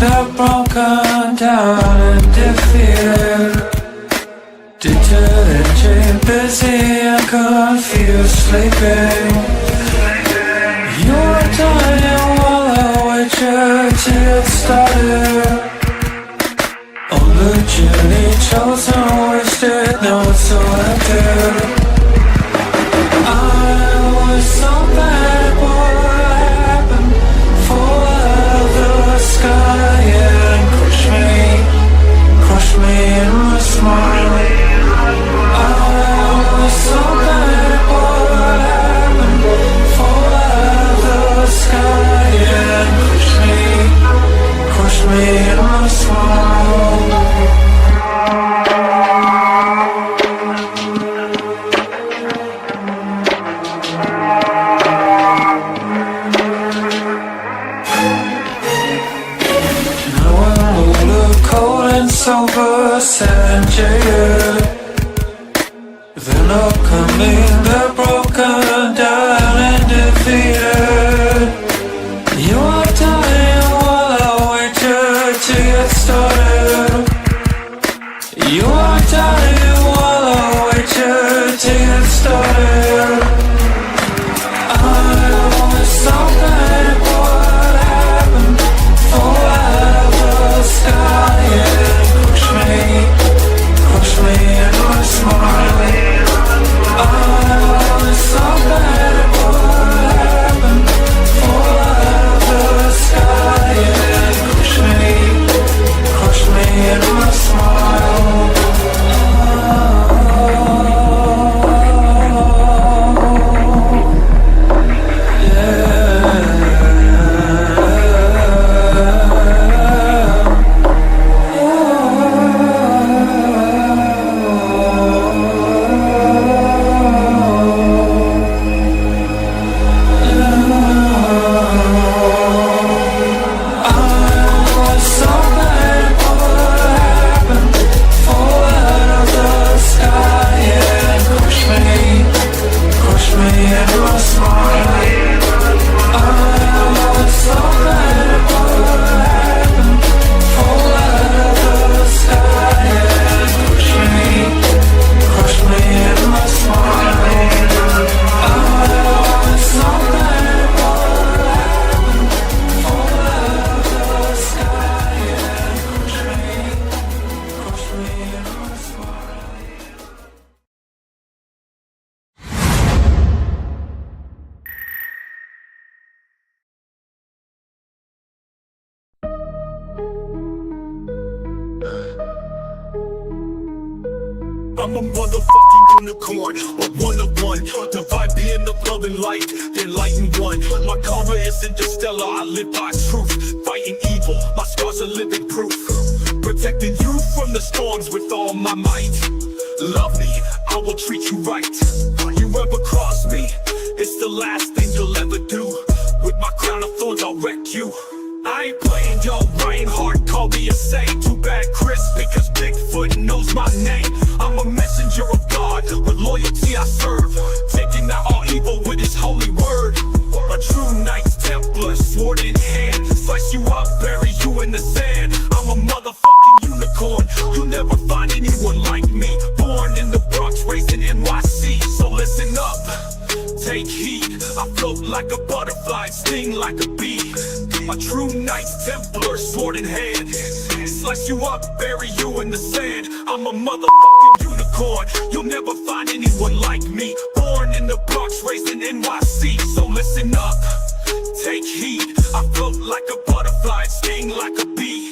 They're broken down and defeated, deterred, busy and confused, sleeping. You're dying while I wait till it started. On the journey chosen, wasted, now it's selected. I was so bad, what happened? Fall the sky and crush me in my smile. I was so bad, what happened? Fall the sky and crush me in my smile. Silver and jaded, they're not coming, they're broken down and defeated. You are dying while I wait to get started. You are dying while I wait to get started. I was so bad, what happened? Fall out of the sky, yeah. Crush me in my smile. I was so bad, what happened? Fall out of the sky and crush me in my smile. I'm a motherfucking unicorn, a one-of-one. Divide being the glowing light, then lighten one. My karma isn't just stellar, I live by truth. Fighting evil, my scars are living proof. Protecting you from the storms with all my might. Love me, I will treat you right. You ever cross me, it's the last thing you'll ever do. With my crown of thorns, I'll wreck you. I ain't playing, yo, Bryan hard, call me a saint. Too bad Chris, because Bigfoot knows my name. I'm a messenger of God, with loyalty I serve, taking out all evil with his holy word. A true Knights Templar, sword in hand, slice you up, bury you in the sand. I'm a motherfucking unicorn, you'll never find anyone like me. Born in the Bronx, raised in NYC, so listen up, take heed. I float like a butterfly, sting like a bee. A true Knights Templar, sword in hand, slice you up, bury you in the sand. I'm a motherfucking unicorn, you'll never find anyone like me. Born in the Bronx, raised in NYC, so listen up, take heed. I float like a butterfly, sting like a bee.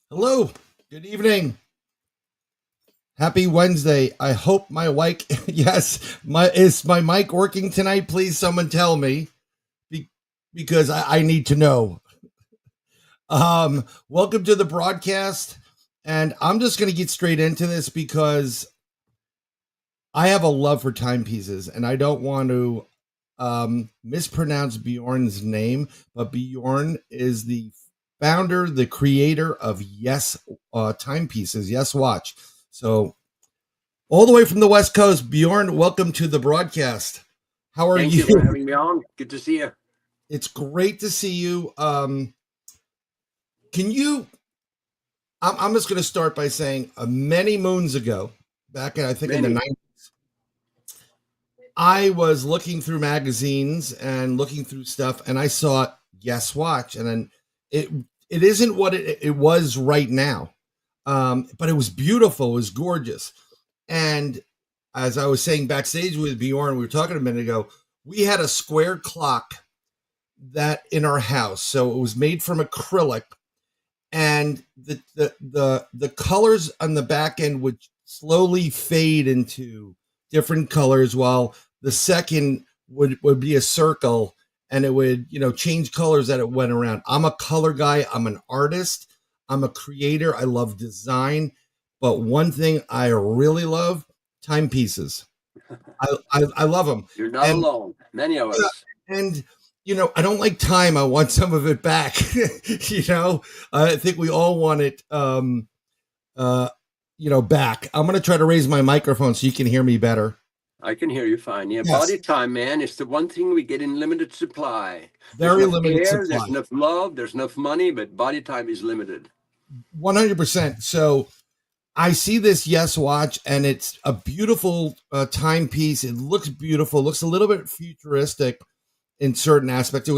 Hello, good evening. Happy Wednesday. I hope my mic, yes, is my mic working tonight? Please, someone tell me be, because I need to know. Welcome to the broadcast, and I'm just going to get straight into this because I have a love for timepieces, and I don't want to mispronounce Bjorn's name, but Bjorn is the founder, the creator of Yes Timepieces, Yes Watch. So, all the way from the West Coast, Bjorn, welcome to the broadcast. How are Thank you? you for having me on. Good to see you. It's great to see you. Can you? I'm just going to start by saying, many moons ago, back in I think in the Many. 90s, I was looking through magazines and looking through stuff, and I saw Yes Watch, and then it it isn't what it was right now, but it was beautiful, it was gorgeous, and as I was saying backstage with Bjorn, we were talking a minute ago, we had a square clock that in our house, so it was made from acrylic, and the colors on the back end would slowly fade into different colors while the second would be a circle and it would change colors that it went around. I'm a color guy, I'm an artist, I'm a creator, I love design, but one thing I really love, timepieces. I love them. You're not And alone. Many of yeah, us. and I don't like time. I want some of it back. I think we all want it. Uh, back. I'm gonna try to raise my microphone so you can hear me better. I can hear you fine. Yeah, Yes, body time, man, is the one thing we get in limited supply. There's very enough limited air, there's supply. enough love, there's enough money, but body time is limited. 100%. So I see this Yes Watch, and it's a beautiful timepiece. It looks beautiful. Looks a little bit futuristic in certain aspects. It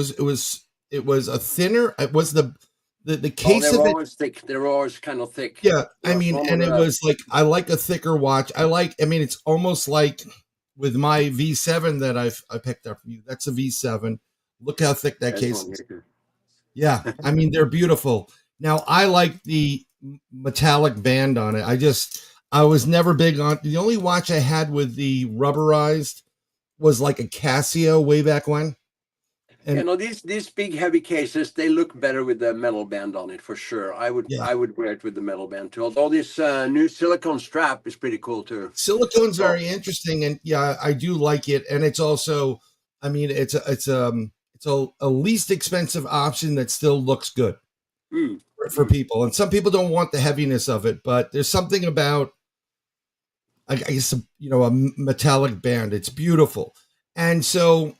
was a thinner. It was the Oh, case they're of it. always thick. They're always kind of thick. Yeah, I Well, mean, and normal, it was like I like a thicker watch. I mean, it's almost like with my V7 that I picked up from you. That's a V7. Look how thick that there's case one is. here. Yeah, I mean they're beautiful. Now I like the metallic band on it. I was never big on the only watch I had with the rubberized was like a Casio way back when. You And know, these big heavy cases, they look better with the metal band on it for sure. I would yeah, I would wear it with the metal band too. Although this new silicone strap is pretty cool too. silicone's So, very interesting, and yeah, I do like it. And it's also, I mean, it's a least expensive option that still looks good mm, for mm. people. And some people don't want the heaviness of it, but there's something about, I guess, a metallic band. It's beautiful, and so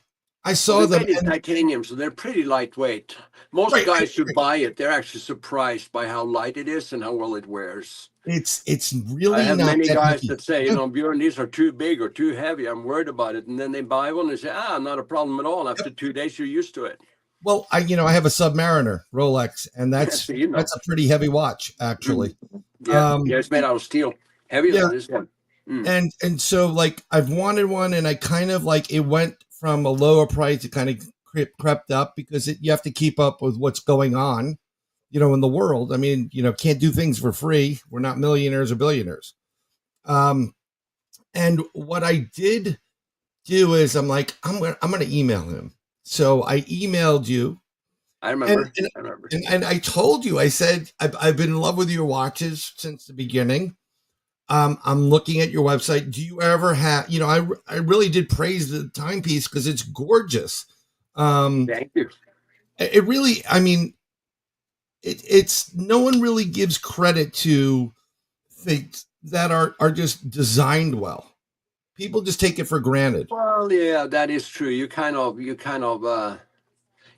I Well, saw they're them, made in and titanium, so they're pretty lightweight. Most right, guys who buy it, they're actually surprised by how light it is and how well it wears. it's I really have not many that guys heavy. that say, Yeah, Bjorn, these are too big or too heavy. I'm worried about it. And then they buy one and they say, not a problem at all. yep. After 2 days, you're used to it. Well, I have a Submariner Rolex, and So that's a pretty heavy watch Mm. actually. Yeah, Um, yeah, it's made out of steel, heavier yeah, than this one. Mm. and so like I've wanted one, and I kind of like it went from a lower price, it kind of crept up because you have to keep up with what's going on, in the world. I mean, can't do things for free. We're not millionaires or billionaires. Um, and what I did do is I'm like I'm gonna email him. So I emailed you, I and remember. and, I remember. and I told you, I said I've been in love with your watches since the beginning. I'm looking at your website. Do you ever have, I really did praise the timepiece because it's gorgeous. Um, Thank you. it really, I mean, it's no one really gives credit to things that are just designed well. People just take it for granted. Well, yeah, that is true.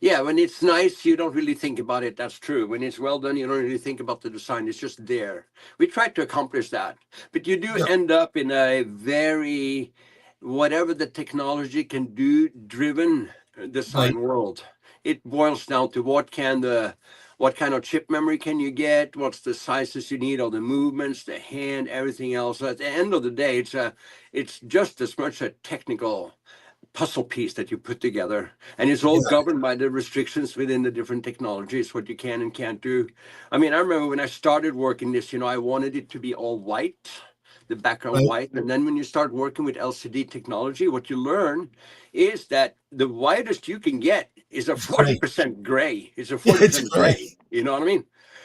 Yeah, when it's nice, you don't really think about it. That's true. When it's well done, you don't really think about the design. It's just there. We try to accomplish that. But you do Yeah, end up in a very, whatever the technology can do, driven right. design world. It boils down to what kind of chip memory can you get? What's the sizes you need, all the movements, the hand, everything else. So at the end of the day, it's just as much a technical puzzle piece that you put together, and it's all governed by the restrictions within the different technologies, what you can and can't do. I mean, I remember when I started working this, I wanted it to be all white, the background white. And then when you start working with LCD technology, what you learn is that the whitest you can get is a 40% gray. It's a 40% gray. You know what I mean?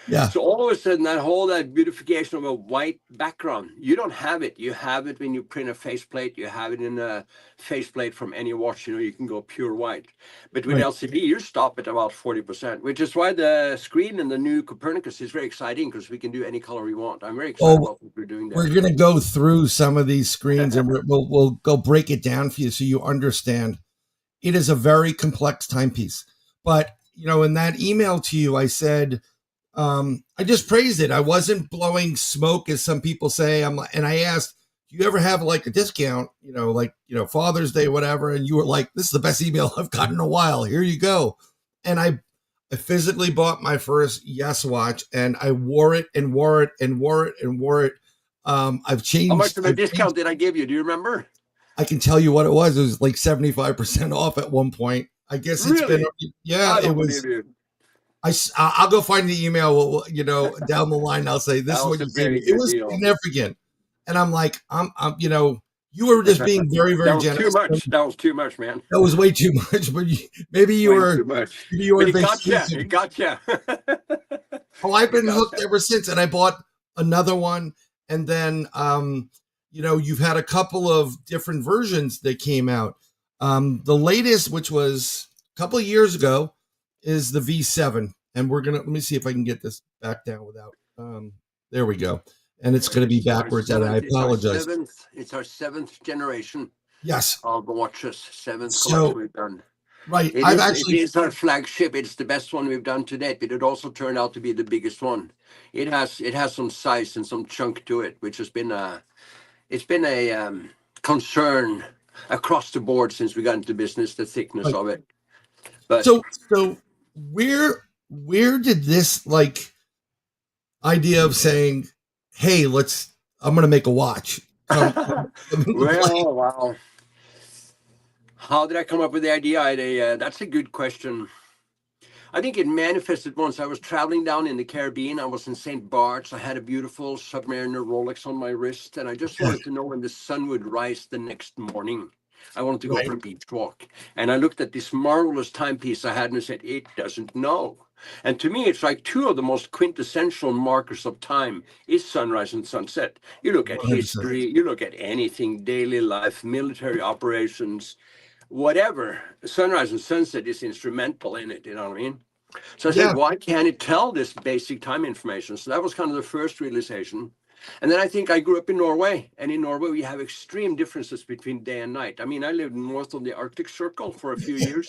Yeah. So all of a sudden, that beautification of a white background, you don't have it. You have it when you print a faceplate. You have it in a faceplate from any watch. You can go pure white. But with LCD, you stop at about 40%, which is why the screen in the new Copernicus is very exciting, because we can do any color we want. I'm very excited about what we're doing there. We're going to go through some of these screens and we'll go break it down for you so you understand. It is a very complex timepiece. But, in that email to you, I said, I just praised it. I wasn't blowing smoke, as some people say. And I asked, do you ever have like a discount, Father's Day, whatever? And you were like, this is the best email I've gotten in a while. Here you go. And I physically bought my first Yes watch, and I wore it and wore it and wore it and wore it. I've changed. How much of a discount did I give you? Do you remember? I can tell you what it was. It was like 75% off at one point. I guess it's been, it was. I'll go find the email, down the line. I'll say, this is what you gave me. It was significant. And I'm like, you were just being very, very generous. That was too much, man. That was way too much, but maybe you were. Too much. Maybe you were. It gotcha. Oh, I've been hooked ever since, and I bought another one, and then, you've had a couple of different versions that came out. The latest, which was a couple of years ago, is the V7, and let me see if I can get this back down without. There we go. And it's going to be backwards, and I apologize. It's our seventh generation. Yes. Of the watches, seventh collection we've done. Right. It is our flagship. It's the best one we've done to date, but it also turned out to be the biggest one. It has some size and some chunk to it, which has been a concern across the board since we got into business, the thickness of it. But so where did this idea of saying, hey, I'm going to make a watch? Wow. How did I come up with the idea? That's a good question. I think it manifested once. I was traveling down in the Caribbean. I was in St. Bart's. I had a beautiful Submariner Rolex on my wrist, and I just wanted to know when the sun would rise the next morning. I wanted to go for a beach walk. And I looked at this marvelous timepiece I had, and I said, it doesn't know. And to me, it's like two of the most quintessential markers of time is sunrise and sunset. You look at 100%. History, you look at anything, daily life, military operations, whatever. Sunrise and sunset is instrumental in it, you know what I mean? So I said, why can't it tell this basic time information? So that was kind of the first realization. And then I think I grew up in Norway, and in Norway we have extreme differences between day and night. I mean, I lived north of the Arctic Circle for a few years,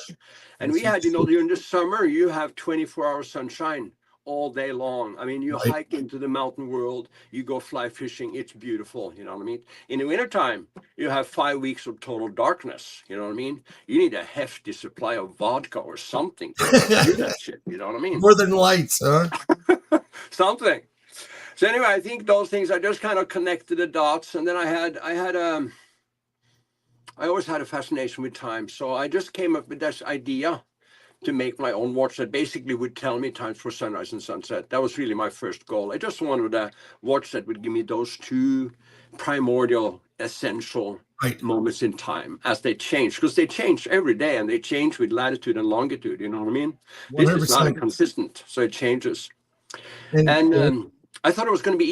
and we had, during the summer, you have 24-hour sunshine all day long. I mean, you hike into the mountain world, you go fly fishing, it's beautiful, you know what I mean? In the wintertime, you have 5 weeks of total darkness, you know what I mean? You need a hefty supply of vodka or something to do that shit, you know what I mean? Northern Lights, huh? Something. So anyway, I think those things, I just kind of connected the dots, and then I always had a fascination with time. So I just came up with this idea to make my own watch that basically would tell me times for sunrise and sunset. That was really my first goal. I just wanted a watch that would give me those two primordial, essential moments in time as they change, because they change every day, and they change with latitude and longitude, you know what I mean? 100%. This is not consistent, so it changes. And I thought it was going to be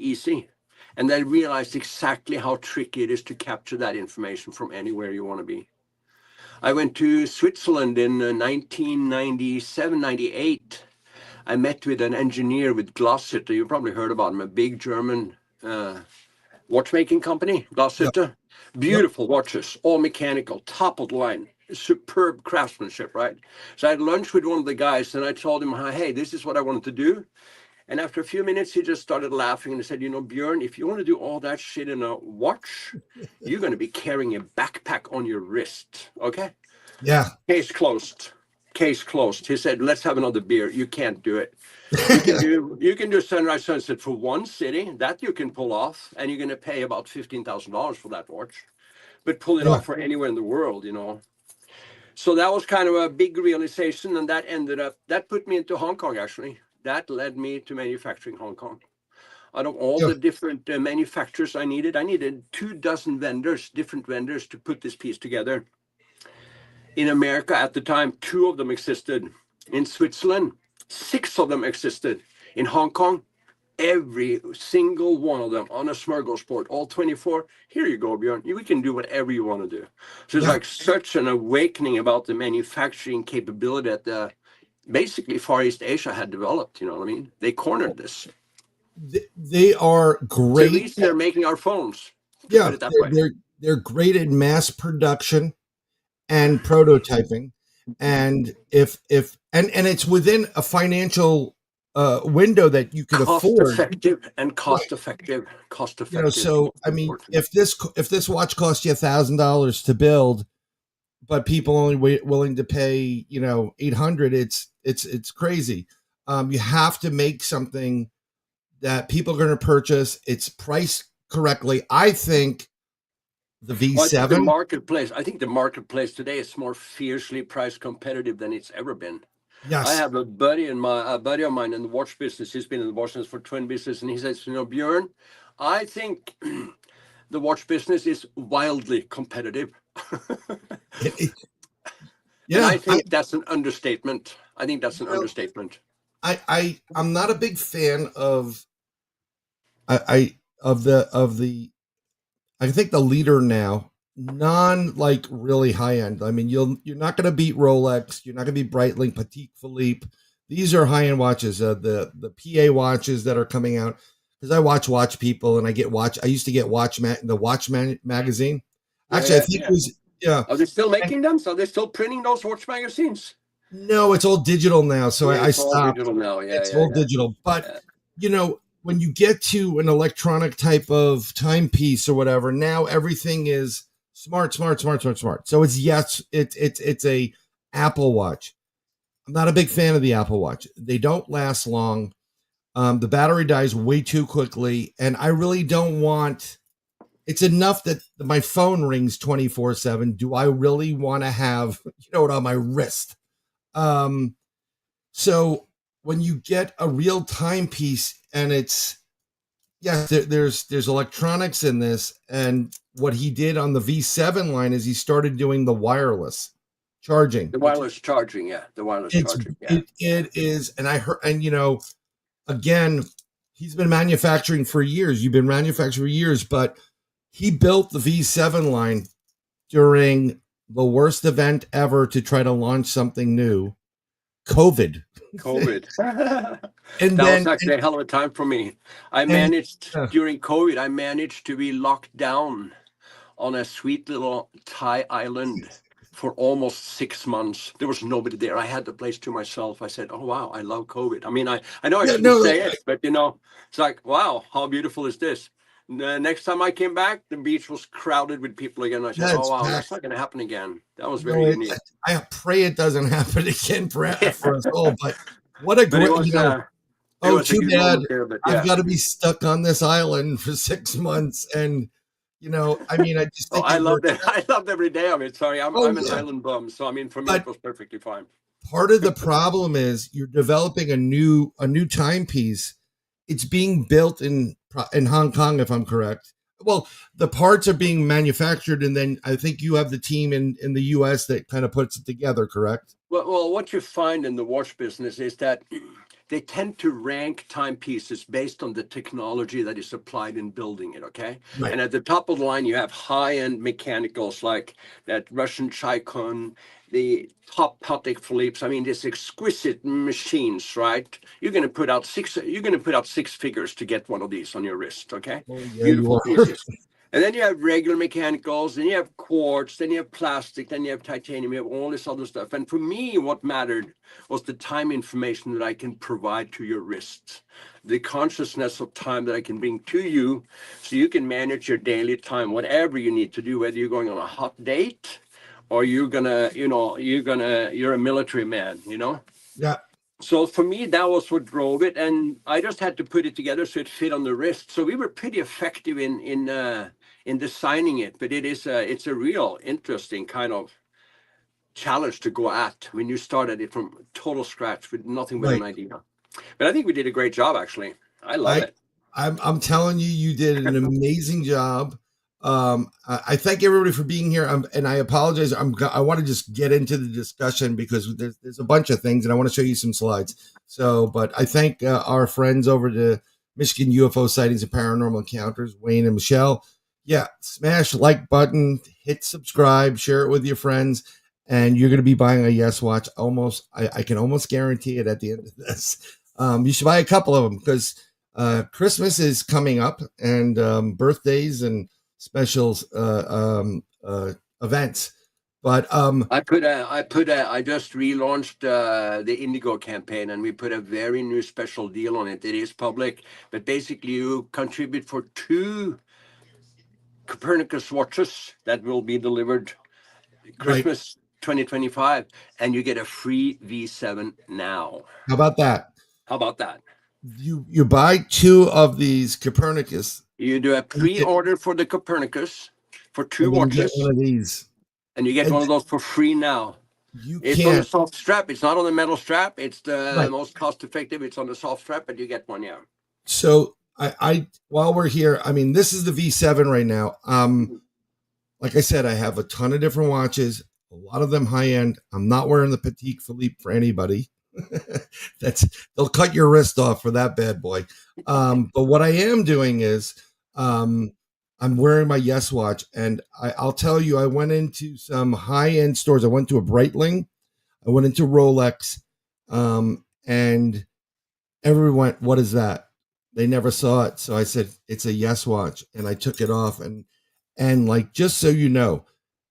easy. And I realized exactly how tricky it is to capture that information from anywhere you want to be. I went to Switzerland in 1997, 98. I met with an engineer with Glashütte. You probably heard about him, a big German watchmaking company, Glashütte. Beautiful watches, all mechanical, top of the line. Superb craftsmanship, right? So I had lunch with one of the guys, and I told him, hey, this is what I wanted to do. And after a few minutes, he just started laughing and he said, Bjorn, if you want to do all that shit in a watch, you're going to be carrying a backpack on your wrist. Okay? Yeah. Case closed. He said, let's have another beer. You can't do it. You can do sunrise, sunset for one city. That you can pull off. And you're going to pay about $15,000 for that watch. but pull it Yeah. off for anywhere in the world, you know. So that was kind of a big realization, and that put me into Hong Kong, actually. That led me to manufacturing Hong Kong. Out of all Yeah. the different manufacturers I needed 24 vendors, different vendors, to put this piece together. In America at the time, 2 of them existed. In Switzerland, 6 of them existed. In Hong Kong, every single one of them on a smorgasbord, all 24. Here you go, Bjorn. We can do whatever you want to do. So it's Yeah. like such an awakening about the manufacturing capability that basically Far East Asia had developed. You know what I mean? They cornered this. They are The great. reason they're making our phones. To Yeah, put it that way. they're great at mass production and prototyping, and if and it's within a financial window that you could afford. Cost effective. You know, so I mean, if this watch costs you $1,000 to build, but people only willing to pay, you know, 800, it's crazy. You have to make something that people are going to purchase. It's priced correctly. I think the V7. I think the marketplace today is more fiercely price competitive than it's ever been. Yes. I have a buddy of mine in the watch business. He's been in the watch business for 20 business, and he says, you know, Bjorn, I think the watch business is wildly competitive. Yeah, and I think that's an understatement. I'm not a big fan of I think the leader now, like really high end. I mean, you're not going to beat Rolex. You're not going to beat Breitling, Patek Philippe. These are high end watches. The PA watches that are coming out, because I watch people, and I used to get the Watchman magazine. Actually, I think it was. Yeah. Are they still making them? So they're still printing those watch magazines? No, it's all digital now. So I stopped. All digital now. It's all digital. But you know, when you get to an electronic type of timepiece or whatever, now everything is smart. So it's a Apple Watch. I'm not a big fan of the Apple Watch. They don't last long. The battery dies way too quickly, and I really don't want. It's enough that my phone rings 24/7. Do I really want to have, you know, it on my wrist? So when you get a real timepiece, and it's, yes, there's electronics in this, and what he did on the V7 line is he started doing the wireless charging. The wireless charging, yeah. The wireless charging, yeah. It is, and I heard, and you know, again, he's been manufacturing for years. You've been manufacturing for years, but he built the V7 line during the worst event ever to try to launch something new, COVID. And that was actually a hell of a time for me. During COVID, I managed to be locked down on a sweet little Thai island for almost 6 months. There was nobody there. I had the place to myself. I said, oh, wow, I love COVID. I mean, I know I shouldn't say it, but, you know, it's like, wow, how beautiful is this? The next time I came back, the beach was crowded with people again. I said, oh, wow, that's not going to happen again. That was very unique. I pray it doesn't happen again for us all, but what a great, too bad. I've got to be stuck on this island for 6 months. And, you know, I mean, I just think I loved every day of it. Sorry, I'm an island bum. So, I mean, for me, it was perfectly fine. Part of the problem is you're developing a new timepiece. It's being built in Hong Kong, if I'm correct. Well, the parts are being manufactured, and then I think you have the team in the U.S. that kind of puts it together, correct? Well, what you find in the watch business is that they tend to rank timepieces based on the technology that is applied in building it, okay? Right. And at the top of the line, you have high-end mechanicals like that Russian Chaikun, the top Patek Philippe's. I mean, these exquisite machines, right? You're going to put out 6 figures to get one of these on your wrist, okay? Oh, yeah, beautiful pieces. And then you have regular mechanicals, then you have quartz, then you have plastic, then you have titanium, you have all this other stuff. And for me, what mattered was the time information that I can provide to your wrist, the consciousness of time that I can bring to you so you can manage your daily time, whatever you need to do, whether you're going on a hot date or you're a military man, you know? Yeah. So for me, that was what drove it, and I just had to put it together so it fit on the wrist. So we were pretty effective in in designing it, but it's a real interesting kind of challenge to go at when you start at it from total scratch with nothing but an Right. idea. But I think we did a great job, actually. I love I it. I'm telling you, you did an amazing job. I thank everybody for being here. And I apologize. I want to just get into the discussion because there's a bunch of things, and I want to show you some slides. So, but I thank our friends over to Michigan UFO Sightings and Paranormal Encounters, Wayne and Michelle. Yeah, smash like button, hit subscribe, share it with your friends, and you're going to be buying a Yes Watch. I can almost guarantee it at the end of this. You should buy a couple of them because Christmas is coming up, and birthdays and specials events. But I just relaunched the Indigo campaign, and we put a very new special deal on it. It is public, but basically you contribute for 2 Copernicus watches that will be delivered right, Christmas 2025, and you get a free V7 now. how about that? How about that? You buy 2 of these Copernicus, You do a pre-order for the Copernicus for 2 and then you get watches, one of these. and you get And one of those for free now. you It's on the can't. soft strap. It's not on the metal strap. It's the Right. most cost effective. It's on the soft strap, but you get one, yeah. So I while we're here, I mean, this is the V7 right now. Like I said, I have a ton of different watches, a lot of them high end. I'm not wearing the Petite Philippe for anybody. They'll cut your wrist off for that bad boy. But what I am doing is I'm wearing my Yes Watch, and I'll tell you, I went into some high end stores. I went to a Breitling, I went into Rolex, and everyone went, "What is that?" They never saw it, so I said, "It's a Yes Watch," and I took it off, and like, just so you know,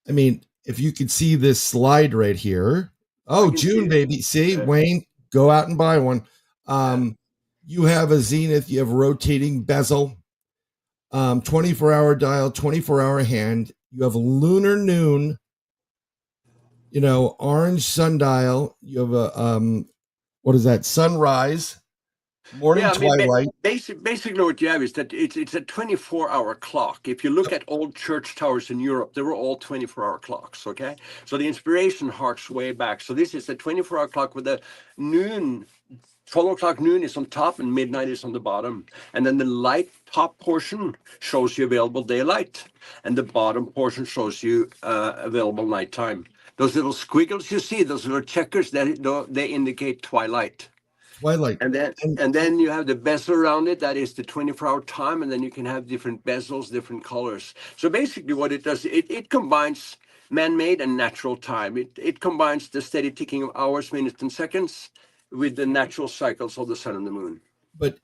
I mean, if you could see this slide right here. Oh, can see June, it. baby. See, Yeah. Wayne, go out and buy one. You have a Zenith, you have rotating bezel, 24-hour dial, 24-hour hand. You have lunar noon, orange sundial. You have a what is that? Sunrise, morning, Yeah, I mean, twilight. basically what you have is that it's a 24-hour clock. If you look at old church towers in Europe, they were all 24-hour clocks, okay? So the inspiration harks way back. So this is a 24-hour clock with a noon, 12 o'clock noon is on top and midnight is on the bottom. And then the light top portion shows you available daylight, and the bottom portion shows you available nighttime. Those little squiggles you see, those little checkers, they indicate twilight. Twilight. And then you have the bezel around it. That is the 24-hour time, and then you can have different bezels, different colors. So basically, what it does, it combines man-made and natural time. It combines the steady ticking of hours, minutes, and seconds with the natural cycles of the sun and the moon. But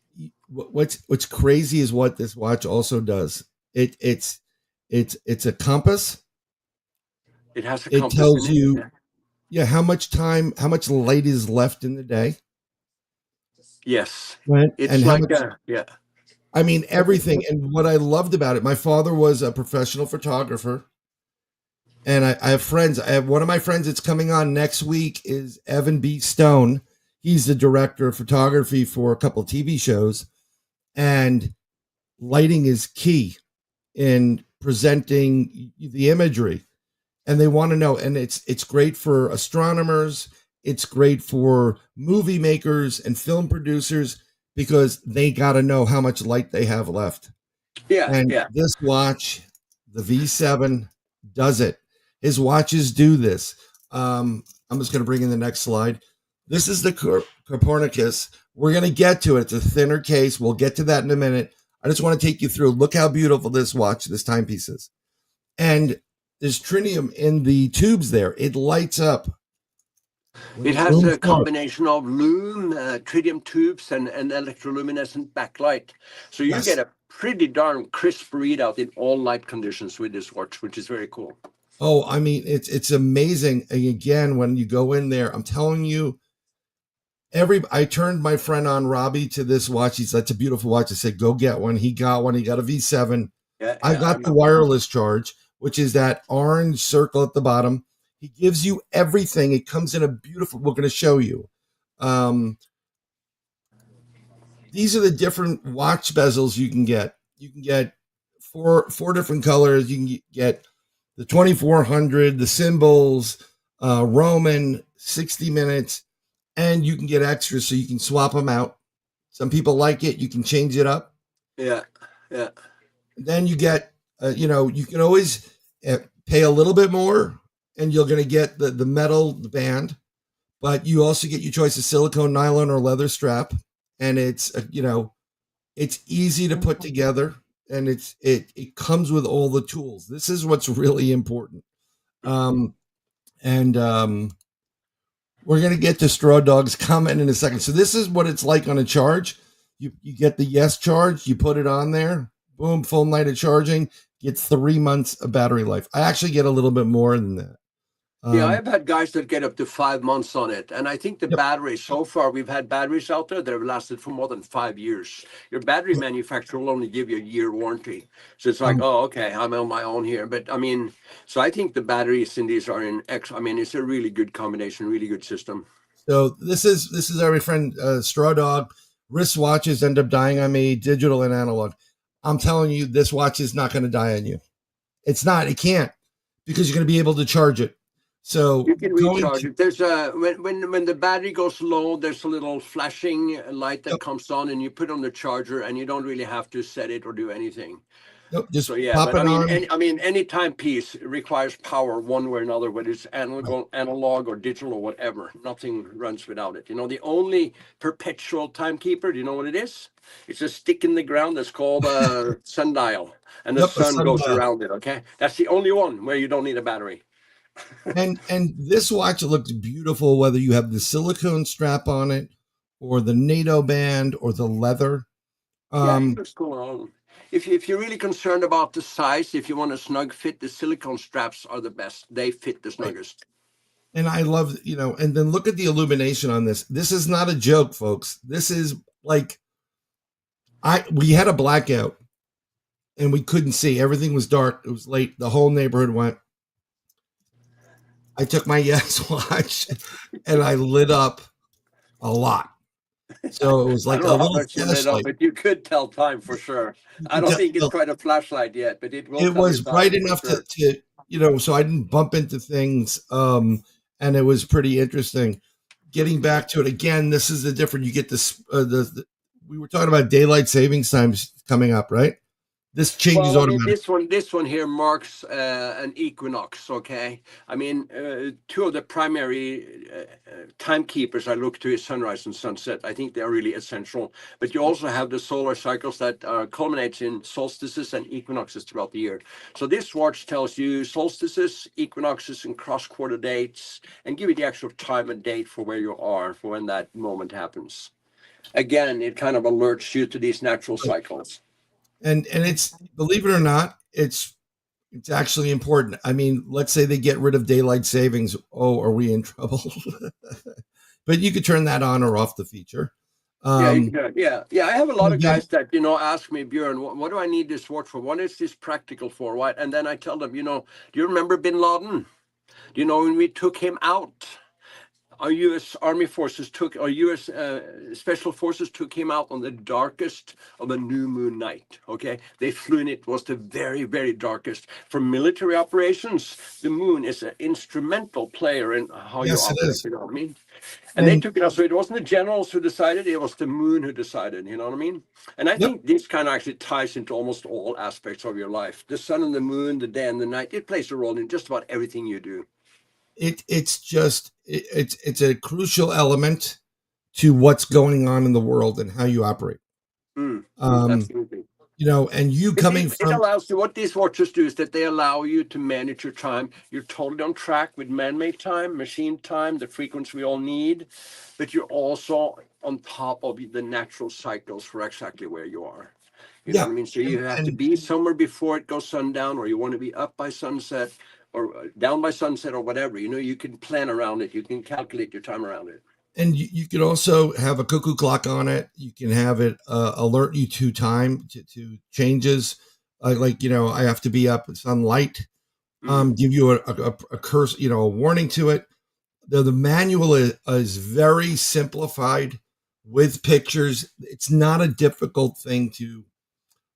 what's crazy is what this watch also does. It's a compass. It has a It compass tells in it. you, yeah, how much light is left in the day. Yes, Right. it's And like yeah. I mean, everything. And what I loved about it, my father was a professional photographer. And I have friends. I have one of my friends that's coming on next week is Evan B. Stone. He's the director of photography for a couple of TV shows. And lighting is key in presenting the imagery. And they want to know. And it's great for astronomers. It's great for movie makers and film producers because they got to know how much light they have left. Yeah, And yeah. this watch, the V7, does it. His watches do this. I'm just going to bring in the next slide. This is the Copernicus. We're going to get to it. It's a thinner case. We'll get to that in a minute. I just want to take you through. Look how beautiful this timepiece is. And there's tritium in the tubes there. It lights up. It has a combination of lume, tritium tubes, and electroluminescent backlight. So you Yes. get a pretty darn crisp readout in all light conditions with this watch, which is very cool. Oh, I mean, it's amazing. And again, when you go in there, I'm telling you, I turned my friend on Robbie to this watch. He said, "It's a beautiful watch." I said, "Go get one." He got one. He got a V7. I got the wireless charge, which is that orange circle at the bottom. He gives you everything. It comes in a beautiful, we're going to show you. These are the different watch bezels you can get. You can get four different colors. You can get the 2400, the symbols, Roman, 60 minutes, and you can get extras so you can swap them out. Some people like it. You can change it up. Yeah. Yeah. Then you get, you can always pay a little bit more and you're going to get the metal band, but you also get your choice of silicone, nylon, or leather strap. And it's, it's easy to put together, and it comes with all the tools. This is what's really important. And we're going to get to Straw Dog's comment in a second. So this is what it's like on a charge. You get the Yes charge, you put it on there, boom, full night of charging, gets 3 months of battery life. I actually get a little bit more than that. Yeah, I've had guys that get up to 5 months on it. And I think the battery, so far, we've had batteries out there that have lasted for more than 5 years. Your battery manufacturer will only give you a year warranty. So it's like, oh, okay, I'm on my own here. But I mean, so I think the batteries in these are it's a really good combination, really good system. So this is our friend Straw Dog. Wristwatches end up dying on me, digital and analog. I'm telling you, this watch is not going to die on you. It's not. It can't, because you're going to be able to charge it. So you can recharge it. There's a when the battery goes low, there's a little flashing light that comes on, and you put on the charger, and you don't really have to set it or do anything. Nope, just so yeah, pop but it on. I mean, any timepiece requires power one way or another, whether it's analog or digital or whatever. Nothing runs without it. The only perpetual timekeeper, do you know what it is? It's a stick in the ground that's called a sundial, and the sun goes around it. Okay, that's the only one where you don't need a battery. and this watch looks beautiful, whether you have the silicone strap on it or the NATO band or the leather. It looks cool. If you're really concerned about the size, if you want a snug fit, the silicone straps are the best. They fit the snuggest. And I love, and then look at the illumination on this. This is not a joke, folks. This is like, we had a blackout and we couldn't see. Everything was dark. It was late. The whole neighborhood went. I took my Yes watch and I lit up a lot. So it was like a little flashlight. But you could tell time for sure. I don't think it's quite a flashlight yet, but it will. It was bright enough to so I didn't bump into things. And it was pretty interesting. Getting back to it again, this is the different. You get this. We were talking about daylight savings times coming up, right? This changes automatically. This one here marks an equinox. Okay, I mean, two of the primary timekeepers I look to is sunrise and sunset. I think they are really essential. But you also have the solar cycles that culminates in solstices and equinoxes throughout the year. So this watch tells you solstices, equinoxes, and cross-quarter dates, and give you the actual time and date for where you are for when that moment happens. Again, it kind of alerts you to these natural cycles. And it's, believe it or not, it's actually important. I mean, let's say they get rid of daylight savings. Oh, are we in trouble? But you could turn that on or off the feature. Yeah. I have a lot of guys that, ask me, Bjorn, what do I need this watch for? What is this practical for? What? And then I tell them, do you remember Bin Laden? Do you know when we took him out? Our U.S. Army forces our U.S. Special Forces took him out on the darkest of a new moon night. Okay, they flew in it. Was the very, very darkest. For military operations, the moon is an instrumental player in how you operate. It is. You know what I mean? And they took it out. So it wasn't the generals who decided; it was the moon who decided. You know what I mean? And I think this kind of actually ties into almost all aspects of your life. The sun and the moon, the day and the night. It plays a role in just about everything you do. It's a crucial element to what's going on in the world and how you operate. Absolutely. And you coming from, it allows you, what these watches do is that they allow you to manage your time. You're totally on track with man-made time, machine time, the frequency we all need, but you're also on top of the natural cycles for exactly where you are. You know what I mean? So you have to be somewhere before it goes sundown, or you want to be up by sunset, or down by sunset, or whatever. You can plan around it. You can calculate your time around it. And you could also have a cuckoo clock on it. You can have it alert you to time, to changes. I have to be up at sunlight. Give you a curse, a warning to it. The manual is very simplified with pictures. It's not a difficult thing to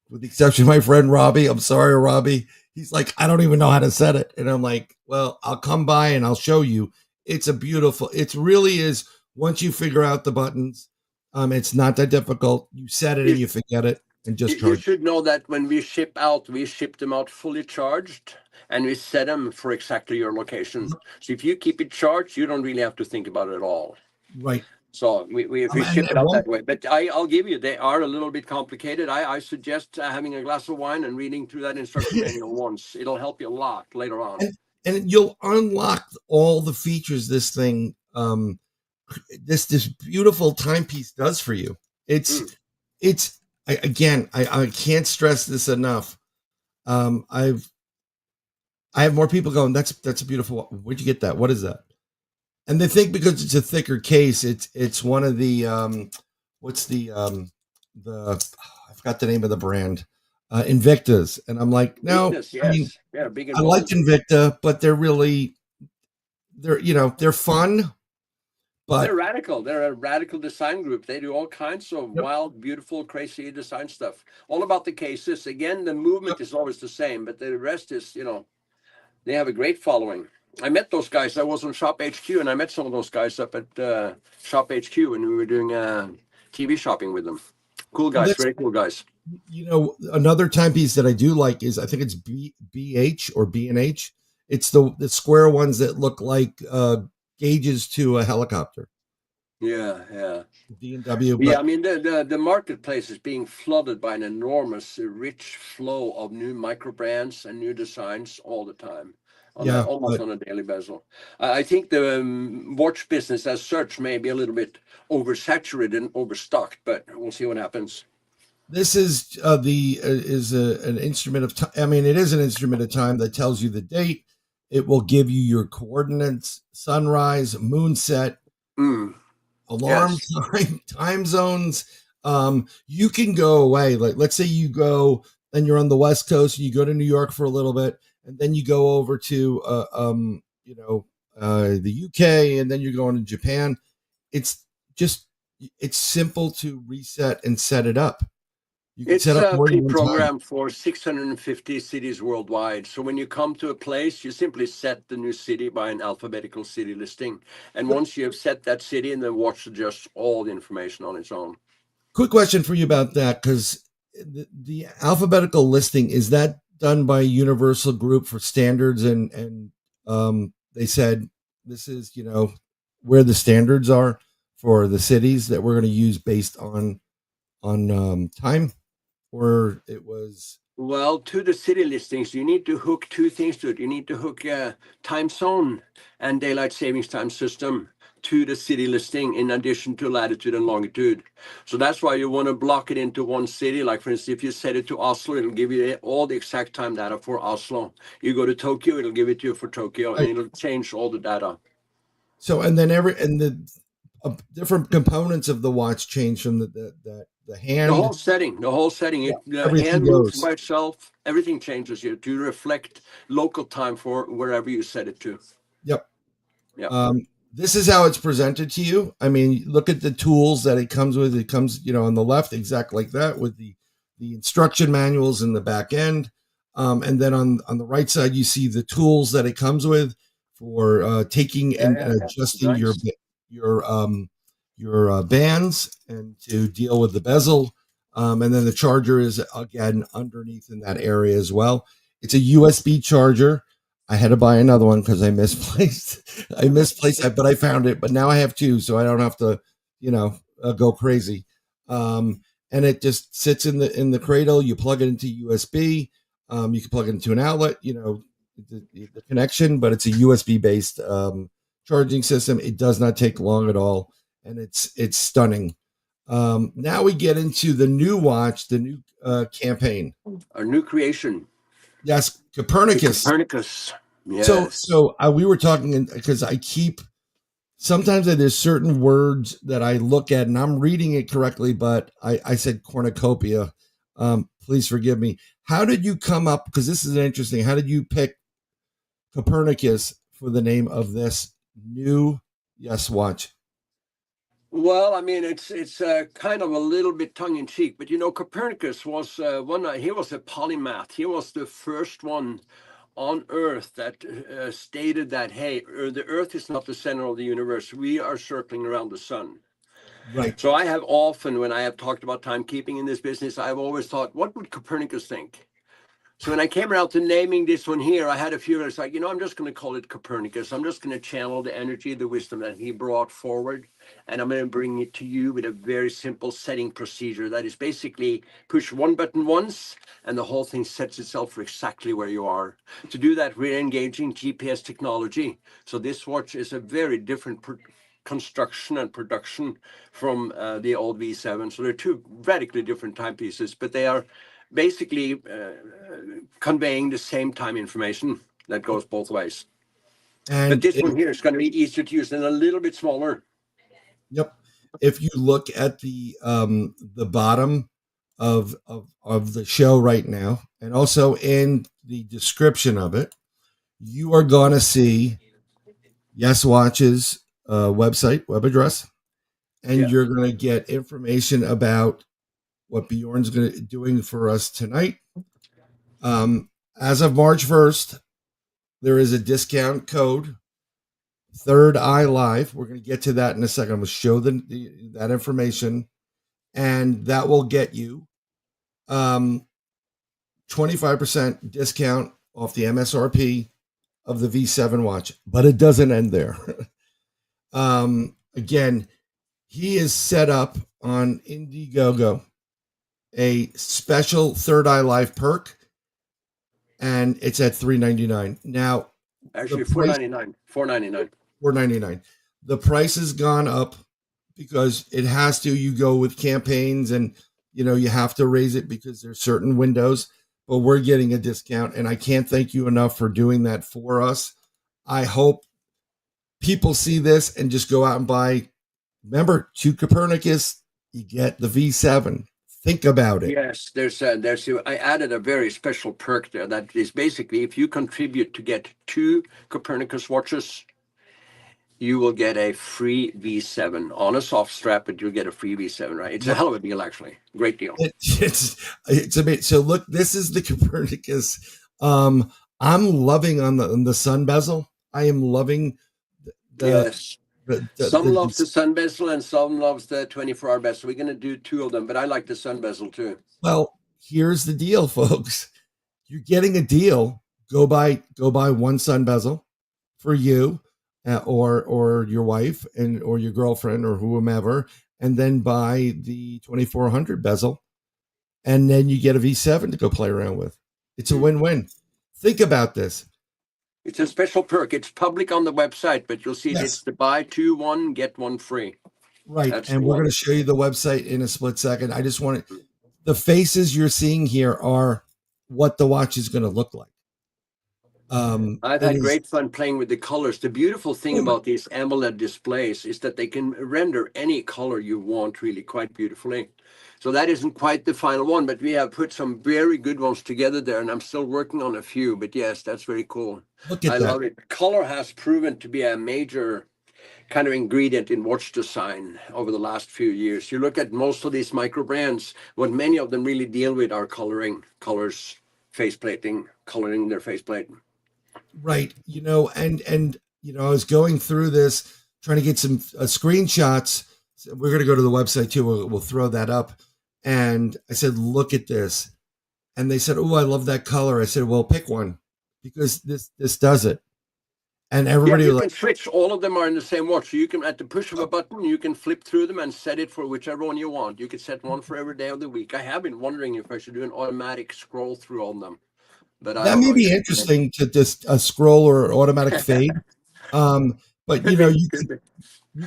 with the exception of my friend Robbie. I'm sorry, Robbie. He's like, I don't even know how to set it. And I'm like, well, I'll come by and I'll show you. It's a beautiful, it really is. Once you figure out the buttons, it's not that difficult. You set it and you forget it and just You charge. should know that when we ship them out fully charged, and we set them for exactly your location. So if you keep it charged, you don't really have to think about it at all. Right. So we ship it out that way. But I'll give you, they are a little bit complicated. I suggest having a glass of wine and reading through that instruction manual once. It'll help you a lot later on. And you'll unlock all the features this thing, this beautiful timepiece does for you. I can't stress this enough. I have more people going, that's a beautiful, where'd you get that? What is that? And they think because it's a thicker case, it's one of the I forgot the name of the brand, Invictas. And I'm like, no, Yes. I mean, Yeah, big and I like bold. Invicta, but they're fun, but They're radical. They're a radical design group. They do all kinds of Yep. wild, beautiful, crazy design stuff. All about the cases. Again, the movement is always the same, but the rest is, they have a great following. I met those guys. I was on Shop HQ, and I met some of those guys up at Shop HQ when we were doing TV shopping with them. Cool guys, that's- very cool guys. another timepiece that I do like is I think it's BH or B&H. It's the square ones that look like gauges to a helicopter. Yeah. D&W. Yeah, I mean, the marketplace is being flooded by an enormous, rich flow of new micro brands and new designs all the time. Almost on a daily basis. I think the watch business as such may be a little bit oversaturated and overstocked, but we'll see what happens. This is an instrument of time. I mean, it is an instrument of time that tells you the date. It will give you your coordinates, sunrise, moonset, alarm time zones. You can go away. Like, let's say you go and you're on the West Coast and you go to New York for a little bit, and then you go over to the UK, and then you're going to Japan. It's simple to reset and set it up. You can It's set up more than one time. pre-programmed for 650 cities worldwide. So when you come to a place, you simply set the new city by an alphabetical city listing. And once you have set that city, and the watch adjusts all the information on its own. Quick question for you about that, because the alphabetical listing, is that done by Universal Group for standards? And they said this is, where the standards are for the cities that we're going to use based on time? Or it was... Well, to the city listings, you need to hook two things to it. You need to hook a time zone and daylight savings time system to the city listing, in addition to latitude and longitude. So that's why you want to block it into one city. Like, for instance, if you set it to Oslo, it'll give you all the exact time data for Oslo. You go to Tokyo, it'll give it to you for Tokyo, and it'll change all the data. So, and then the different components of the watch change from the hand. The whole setting, the hand moves by itself. Everything changes here to reflect local time for wherever you set it to. Yep. Yeah. This is how it's presented to you. I mean, look at the tools that it comes with. It comes, on the left, exactly like that, with the instruction manuals in the back end. And then on the right side, you see the tools that it comes with for taking and adjusting your bands and to deal with the bezel. And then the charger is, again, underneath in that area as well. It's a USB charger. I had to buy another one because I misplaced it, but I found it. But now I have two, so I don't have to, go crazy. And it just sits in the cradle. You plug it into USB. You can plug it into an outlet. The connection, but it's a USB based charging system. It does not take long at all, and it's stunning. Now we get into the new watch, the new campaign, a new creation. Yes, Copernicus. Yes. So we were talking, because sometimes there's certain words that I look at and I'm reading it correctly, but I said cornucopia. Please forgive me. How did you come up? Because this is interesting. How did you pick Copernicus for the name of this new watch? Well, I mean, it's kind of a little bit tongue in cheek, but Copernicus was he was a polymath. He was the first one on Earth that stated that, hey, the Earth is not the center of the universe. We are circling around the sun. Right. So I have often, when I have talked about timekeeping in this business, I've always thought, what would Copernicus think? So when I came around to naming this one here, I had a few. It's like, I'm just going to call it Copernicus. I'm just going to channel the energy, the wisdom that he brought forward, and I'm going to bring it to you with a very simple setting procedure. That is basically push one button once, and the whole thing sets itself for exactly where you are. To do that, we're engaging GPS technology. So this watch is a very different construction and production from the old V7. So they're two radically different timepieces, but they are basically conveying the same time information that goes both ways. And but this one here is going to be easier to use and a little bit smaller. Yep. If you look at the bottom of the show right now, and also in the description of it, you are going to see Yes Watch's website, web address, and you're going to get information about what Bjorn's doing for us tonight. As of March 1st, there is a discount code, Third Eye Live. We're going to get to that in a second. I'm going to show that information, and that will get you 25% discount off the MSRP of the V7 watch. But it doesn't end there. Again, he is set up on Indiegogo a special Third Eye Live perk, and it's at $3.99 now. Actually, $4.99. $4.99. The price has gone up because it has to. You go with campaigns, and you have to raise it because there's certain windows. But we're getting a discount, and I can't thank you enough for doing that for us. I hope people see this and just go out and buy. Remember, to Copernicus, you get the V7. Think about it. Yes, I added a very special perk there. That is basically, if you contribute to get 2 Copernicus watches, you will get a free V7 on a soft strap, but you'll get a free V7, right? It's a hell of a deal, actually. Great deal. It's amazing. So look, this is the Copernicus. I'm loving on the sun bezel. I am loving yes. Some loves the sun bezel and some loves the 24-hour bezel. We're going to do 2 of them, but I like the sun bezel too. Well, here's the deal, folks. You're getting a deal. Go buy one sun bezel for you or your wife or your girlfriend or whomever, and then buy the 2400 bezel, and then you get a V7 to go play around with. It's a win-win. Think about this. It's a special perk. It's public on the website, but you'll see it's the buy 2, 1, get 1 free. Right. That's and we're going to show you the website in a split second. I just want the faces you're seeing here are what the watch is going to look like. I've had great fun playing with the colors. The beautiful thing about these AMOLED displays is that they can render any color you want really quite beautifully. So that isn't quite the final one, but we have put some very good ones together there, and I'm still working on a few. But yes, that's very cool. I love it. Color has proven to be a major kind of ingredient in watch design over the last few years. You look at most of these micro brands, what many of them really deal with are coloring, colors, faceplating, coloring their faceplate. Right. And I was going through this, trying to get some screenshots. We're going to go to the website too. We'll throw that up. And I said, look at this. And they said, oh, I love that color. I said, well, pick one because this does it. And everybody you can switch. All of them are in the same watch. So you can, at the push of a button, you can flip through them and set it for whichever one you want. You can set one for every day of the week. I have been wondering if I should do an automatic scroll through on them. But that may be interesting to just a scroll or automatic fade. But you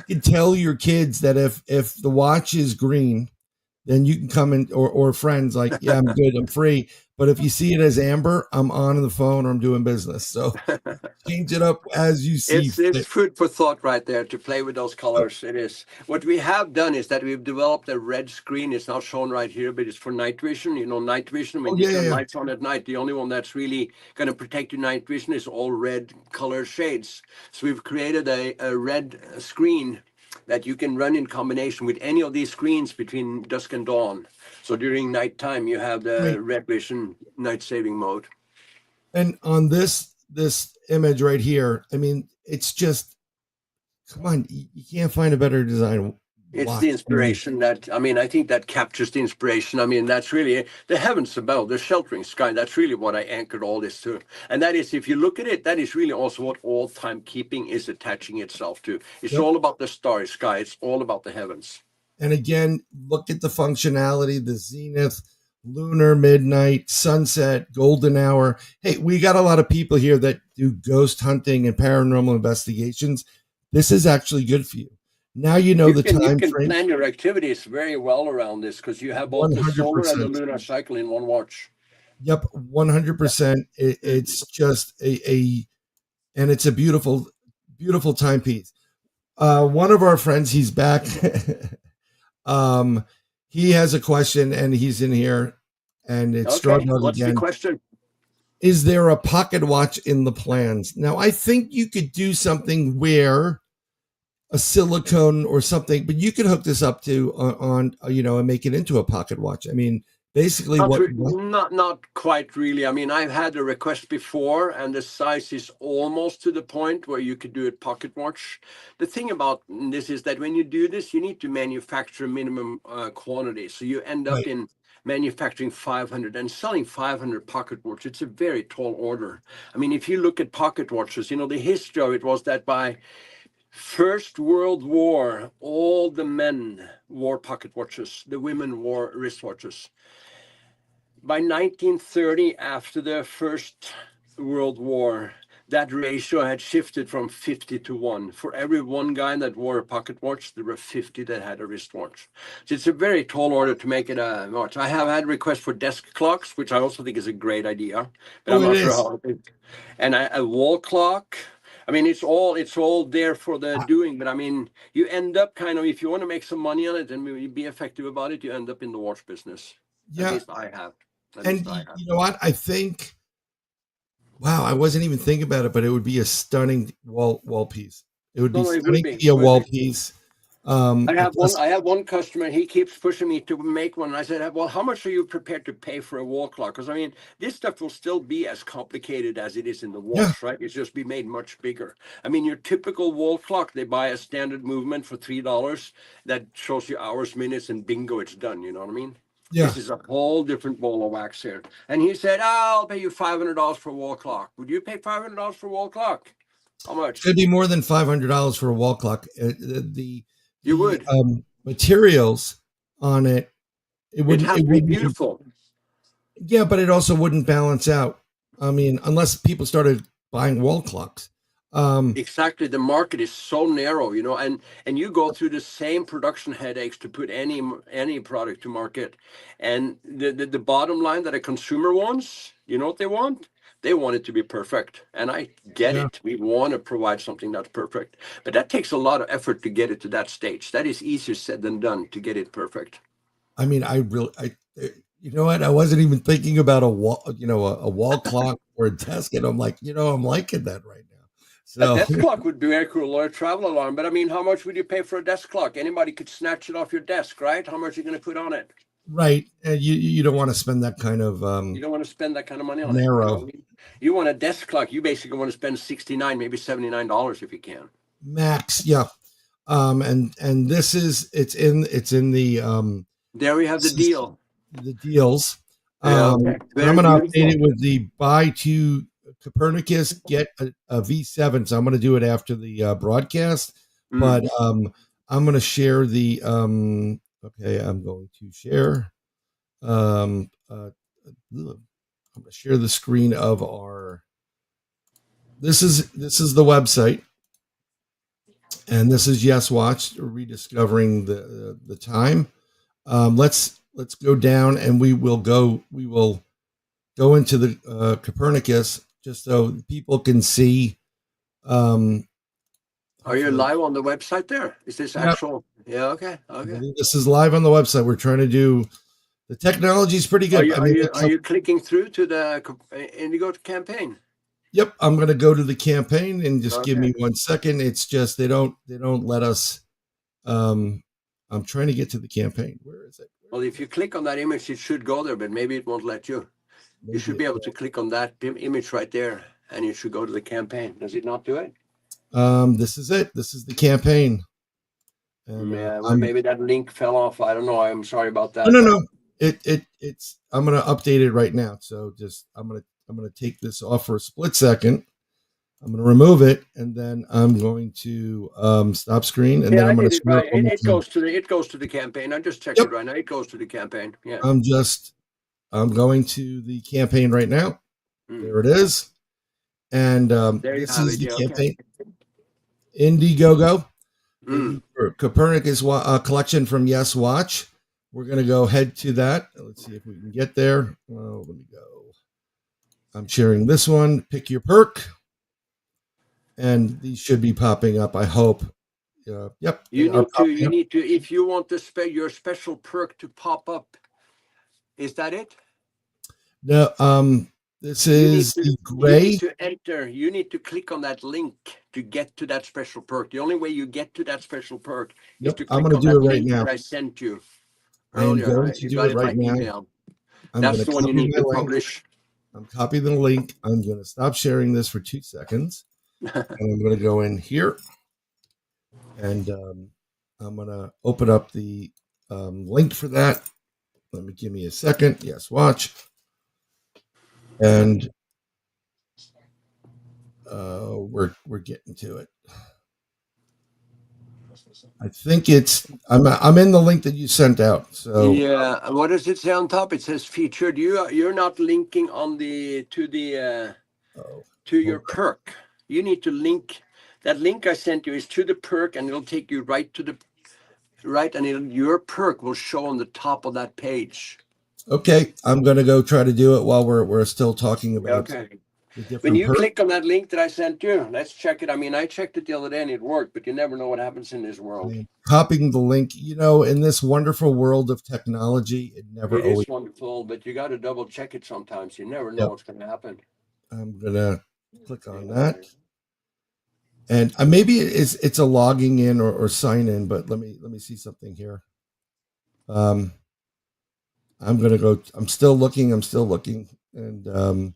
can tell your kids that if the watch is green, then you can come in or friends like, yeah, I'm good, I'm free. But if you see it as amber, I'm on the phone or I'm doing business. So change it up as you see. It's food for thought right there to play with those colors. It is. What we have done is that we've developed a red screen. It's not shown right here, but it's for night vision. Night vision, when you turn lights on at night, the only one that's really going to protect your night vision is all red color shades. So we've created a red screen that you can run in combination with any of these screens between dusk and dawn. So during nighttime, you have the Right. red vision night saving mode. And on this image right here, I mean, it's just, come on, you can't find a better design. It's watch. the inspiration that, I mean, I think that captures the inspiration. I mean, that's really the heavens above, the sheltering sky. That's really what I anchored all this to. And that is, if you look at it, that is really also what all timekeeping is attaching itself to. It's Yep. all about the starry sky. It's all about the heavens. And again, look at the functionality, the zenith, lunar, midnight, sunset, golden hour. Hey, we got a lot of people here that do ghost hunting and paranormal investigations. This is actually good for you. Now you know You the can time frame. plan your activities very well around this because you have both the solar and the 100%. lunar cycle in one watch. Yep, 100%. It's just and it's a beautiful, beautiful timepiece. One of our friends, he's back. He has a question, and he's in here, and it's Okay, struggled what's again. the question? Is there a pocket watch in the plans? Now, I think you could do something where a silicone or something, but you could hook this up to on and make it into a pocket watch. I mean, basically Not quite really. I mean, I've had a request before, and the size is almost to the point where you could do it pocket watch. The thing about this is that when you do this, you need to manufacture minimum quantity. So you end up Right. in manufacturing 500 and selling 500 pocket watches. It's a very tall order. I mean, if you look at pocket watches, the history of it was that by First World War, all the men wore pocket watches. The women wore wristwatches. By 1930, after the First World War, that ratio had shifted from 50 to 1. For every one guy that wore a pocket watch, there were 50 that had a wristwatch. So it's a very tall order to make it a watch. I have had requests for desk clocks, which I also think is a great idea, but I'm Oh, not it sure is. how. And a wall clock. I mean, it's all there for the doing, but I mean, you end up kind of, if you want to make some money on it and be effective about it, you end up in the watch business. At Yeah. least I have. And you know what? I think, wow, I wasn't even thinking about it, but it would be a stunning wall piece. It would be No, it would stunning be. to be a It would wall be. piece. I have it does- one. I have one customer. He keeps pushing me to make one. I said, "Well, how much are you prepared to pay for a wall clock? Because I mean, this stuff will still be as complicated as it is in the watch, right? It's just be made much bigger. I mean, your typical wall clock, they buy a standard movement for $3 that shows you hours, minutes, and bingo, it's done. You know what I mean? Yeah. This is a whole different ball of wax here. And he said, "I'll pay you $500 for a wall clock. Would you pay $500 for a wall clock? How much?" It'd be more than $500 for a wall clock. You would. Materials on it. It It'd have to be wouldn't beautiful. Yeah, but it also wouldn't balance out. I mean, unless people started buying wall clocks. Exactly. The market is so narrow, and you go through the same production headaches to put any product to market. And the bottom line that a consumer wants, you know what they want? They want it to be perfect. And I get it. We want to provide something that's perfect. But that takes a lot of effort to get it to that stage. That is easier said than done to get it perfect. I mean, you know what? I wasn't even thinking about a wall, a wall clock or a desk. And I'm like, I'm liking that right now. So A desk clock would be very cool, or a travel alarm. But I mean, how much would you pay for a desk clock? Anybody could snatch it off your desk, right? How much are you going to put on it? right. And you don't want to spend that kind of You don't want to spend that kind of money on narrow. it. You know what I mean? You want a desk clock, you basically want to spend $69, maybe $79 if you can. Max, yeah. And it's in the There we have the deal. the deals. Yeah, okay. I'm going to update it beautiful. with the buy to Copernicus, get a V7. So I'm going to do it after the broadcast, but I'm going to share the okay, I'm going to share I'm going to share the screen of our this is the website, and this is Yes Watch, rediscovering the time. Let's go down, and we will go into the Copernicus just so people can see. Are you live on the website there? Is this actual? Yeah, okay. This is live on the website. We're trying to do the technology is pretty good. Are you clicking through to the Indigo campaign? Yep, I'm going to go to the campaign and just give me 1 second. It's just they don't let us I'm trying to get to the campaign. Where is it? Well, if you click on that image, it should go there, but maybe it won't let you. You should be able to click on that image right there, and you should go to the campaign. Does it not do it? This is it. This is the campaign. And, yeah, well, maybe that link fell off. I don't know. I'm sorry about that. No. It's. I'm gonna update it right now. So I'm gonna take this off for a split second. I'm gonna remove it, and then I'm going to stop screen, and then I'm gonna. Right. It goes to the campaign. I just checked it right now. It goes to the campaign. Yeah. I'm going to the campaign right now. There it is, and this is the campaign. Indiegogo. Copernicus collection from Yes Watch. We're going to go head to that. Let's see if we can get there. Well, let me go. I'm sharing this one. Pick your perk. And these should be popping up, I hope. Yep. You need to, if you want your special perk to pop up, is that it? No, this is the gray. You need to click on that link to get to that special perk. The only way you get to that special perk is to click on that link that I sent you earlier. I'm going to do it right now. That's the one you need to publish. I'm copying the link. I'm going to stop sharing this for 2 seconds. And I'm going to go in here. And I'm going to open up the link for that. Give me a second. Yes, watch. And we're getting to it. I think I'm in the link that you sent out. So yeah, what does it say on top? It says featured. You're not linking on to your perk. You need to link. That link I sent you is to the perk, and it'll take you right to and your perk will show on the top of that page. Okay, I'm gonna go try to do it while we're still talking about. Okay. When you click on that link that I sent you, let's check it. I mean, I checked it the other day and it worked, but you never know what happens in this world. Copying the link, in this wonderful world of technology, it is wonderful, but you got to double check it sometimes. You never know what's going to happen. I'm gonna click on that, and maybe it's a logging in or sign in, but let me see something here. I'm gonna go. I'm still looking, and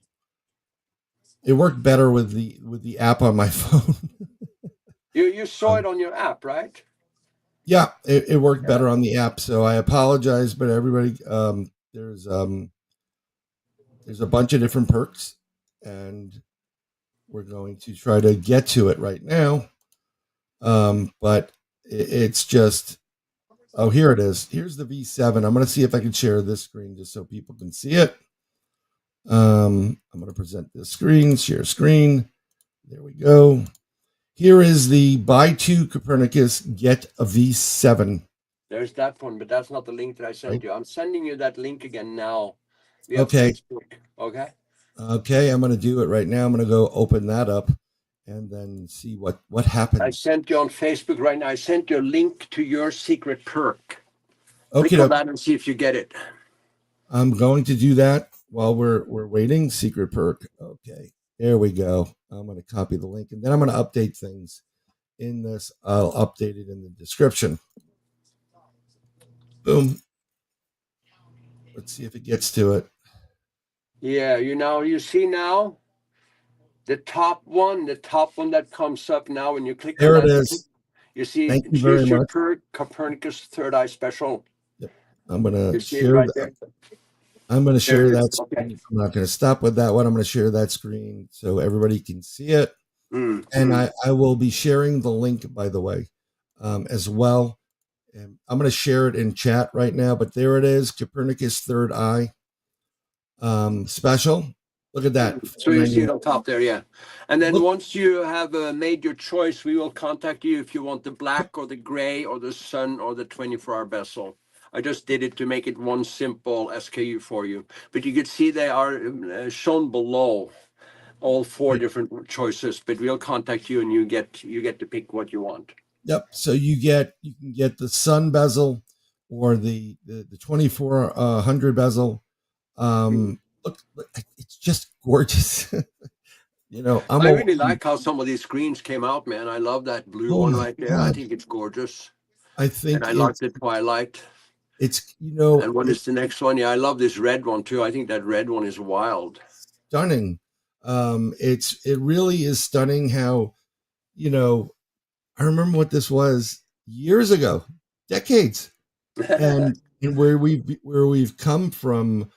it worked better with the app on my phone. You saw it on your app, right? Yeah, it worked better on the app. So I apologize, but everybody, there's a bunch of different perks, and we're going to try to get to it right now. But it's just. Oh, here it is. Here's the V7. I'm going to see if I can share this screen just so people can see it. I'm going to present this screen, share screen. There we go. Here is the buy 2 Copernicus, get a V7. There's that one, but that's not the link that I sent you. I'm sending you that link again now. Okay. Okay. Okay, I'm going to do it right now. I'm going to go open that up and then see what happens. I sent you on Facebook right now. I sent you a link to your secret perk. Okay. Click on that and see if you get it. I'm going to do that while we're waiting. Secret perk. Okay, there we go. I'm going to copy the link, and then I'm going to update things in this. I'll update it in the description. Boom. Let's see if it gets to it. Yeah, you see now the top one that comes up now when you click there on it that, is. You see, thank you very much. Copernicus Third Eye Special. Yep. I'm going to share right that. I'm going to share that screen. Okay. I'm not going to stop with that one. I'm going to share that screen so everybody can see it. And I will be sharing the link, by the way, as well. And I'm going to share it in chat right now, but there it is. Copernicus Third Eye special. Look at that. So you see it on top there, yeah. And then once you have made your choice, we will contact you if you want the black or the gray or the sun or the 24-hour bezel. I just did it to make it one simple SKU for you. But you can see they are shown below, all 4 different choices. But we'll contact you, and you get to pick what you want. Yep. So you can get the sun bezel or the 2400 bezel. Look, it's just gorgeous. I really like how some of these screens came out, man. I love that blue one right there. I think it's gorgeous. I think And I liked the Twilight. it's And what is the next one? Yeah, I love this red one too. I think that red one is wild. stunning. It really is stunning how, I remember what this was years ago, decades, and where we've come from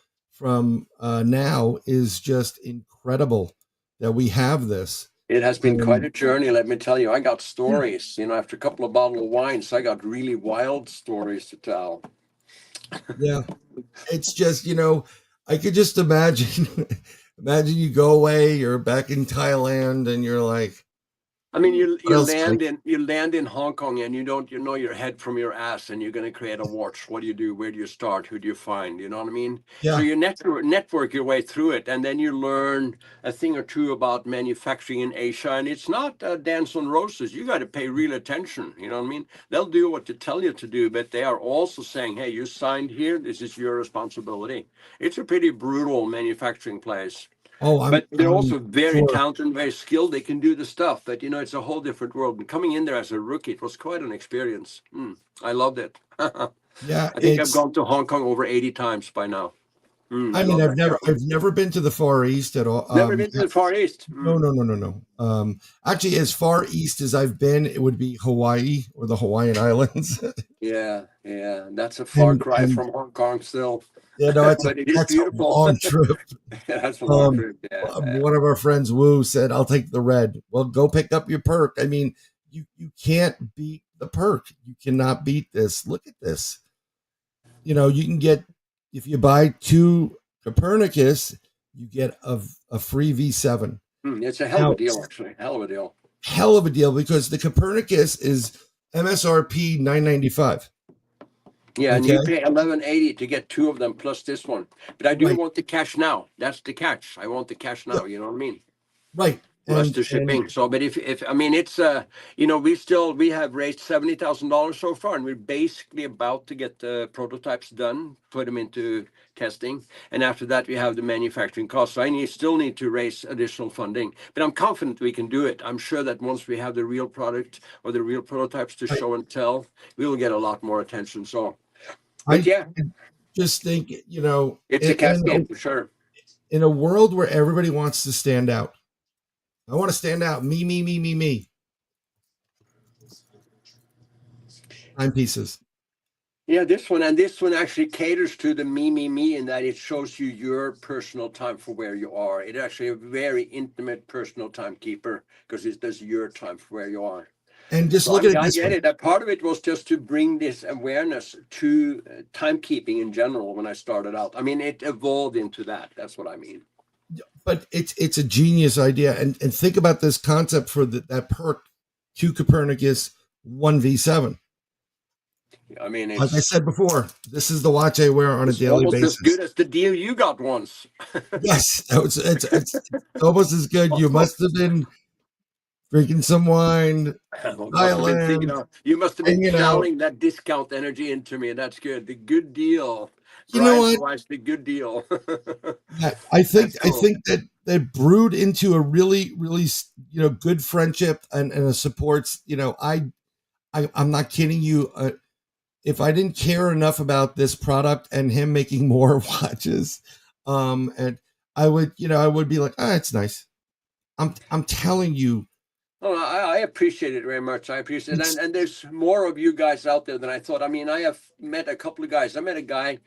now is just incredible that we have this. It has been quite And a journey, let me tell you. I got stories, after a couple of bottles of wines, I got really wild stories to tell. yeah, it's just, I could just imagine imagine you go away, you're back in Thailand, and you're like, I mean, you what else can land in Hong Kong, and you don't know your head from your ass, and you're going to create a watch. What do you do? Where do you start? Who do you find? You know what I mean? So yeah. you network your way through it, and then you learn a thing or two about manufacturing in Asia. And it's not a dance on roses. You got to pay real attention. You know what I mean? They'll do what they tell you to do, but they are also saying, "Hey, you signed here. This is your responsibility." It's a pretty brutal manufacturing place. Oh, But they're I'm also very sure. talented and very skilled. They can do the stuff, but it's a whole different world. And coming in there as a rookie, it was quite an experience. I loved it. I Yeah, think I've gone to Hong Kong over 80 times by now. I I mean, love that I've country. never been to the Far East at all. Never been to the Far East. No, no, no, no, no. Actually, as far east as I've been, it would be Hawaii or the Hawaiian Islands. Yeah, that's a far and cry and from Hong Kong still, that's but it is that's a beautiful. long trip. That's a long trip. Yeah. One of our friends, Wu, said, "I'll take the red." Well, go pick up your perk. I mean, you can't beat the perk. You cannot beat this. Look at this. You can get, if you buy 2 Copernicus, you get a free V7. It's a hell of Now, a deal, actually. Hell of a deal. hell of a deal because the Copernicus is MSRP $995. Yeah, and Okay, you pay 11.80 to get 2 of them plus this one. But I do right, want the cash now. That's the catch. I want the cash yeah, now. You know what I mean? right, Plus and the shipping. So, but if I mean, it's we have raised $70,000 so far, and we're basically about to get the prototypes done, put them into testing, and after that we have the manufacturing costs. So still need to raise additional funding, but I'm confident we can do it. I'm sure that once we have the real product or the real prototypes to I, show and tell, we will get a lot more attention. So, but I yeah, just think it's a cash game for sure. in a world where everybody wants to stand out. I want to stand out. Me, me, me, me, me. Timepieces. Yeah, this one actually caters to the me in that it shows you your personal time for where you are. It's actually a very intimate personal timekeeper because it does your time for where you are. And just So look I at mean, it I this get way. it. That part of it was just to bring this awareness to timekeeping in general when I started out. I mean, it evolved into that. That's what I mean. But it's a genius idea. And think about this concept for that perk, 2 Copernicus, 1 V7. I mean, Like I said before, this is the watch I wear on a it's daily almost as good basis. as the deal you got once. Yes, it's almost as good. You must have been drinking some wine, Must have been thinking Thailand, of, you must have been hanging out. channeling that discount energy into me. That's good. The good deal. You know Brian what? provides the good deal. I think That's I cool. think that brewed into a really really good friendship and a supports. I'm not kidding you. If I didn't care enough about this product and him making more watches, and I would be like, it's nice. I'm telling you, Oh, I appreciate it very much. I appreciate it. it's And there's more of you guys out there than I thought. I mean, I have met a couple of guys. I met a guy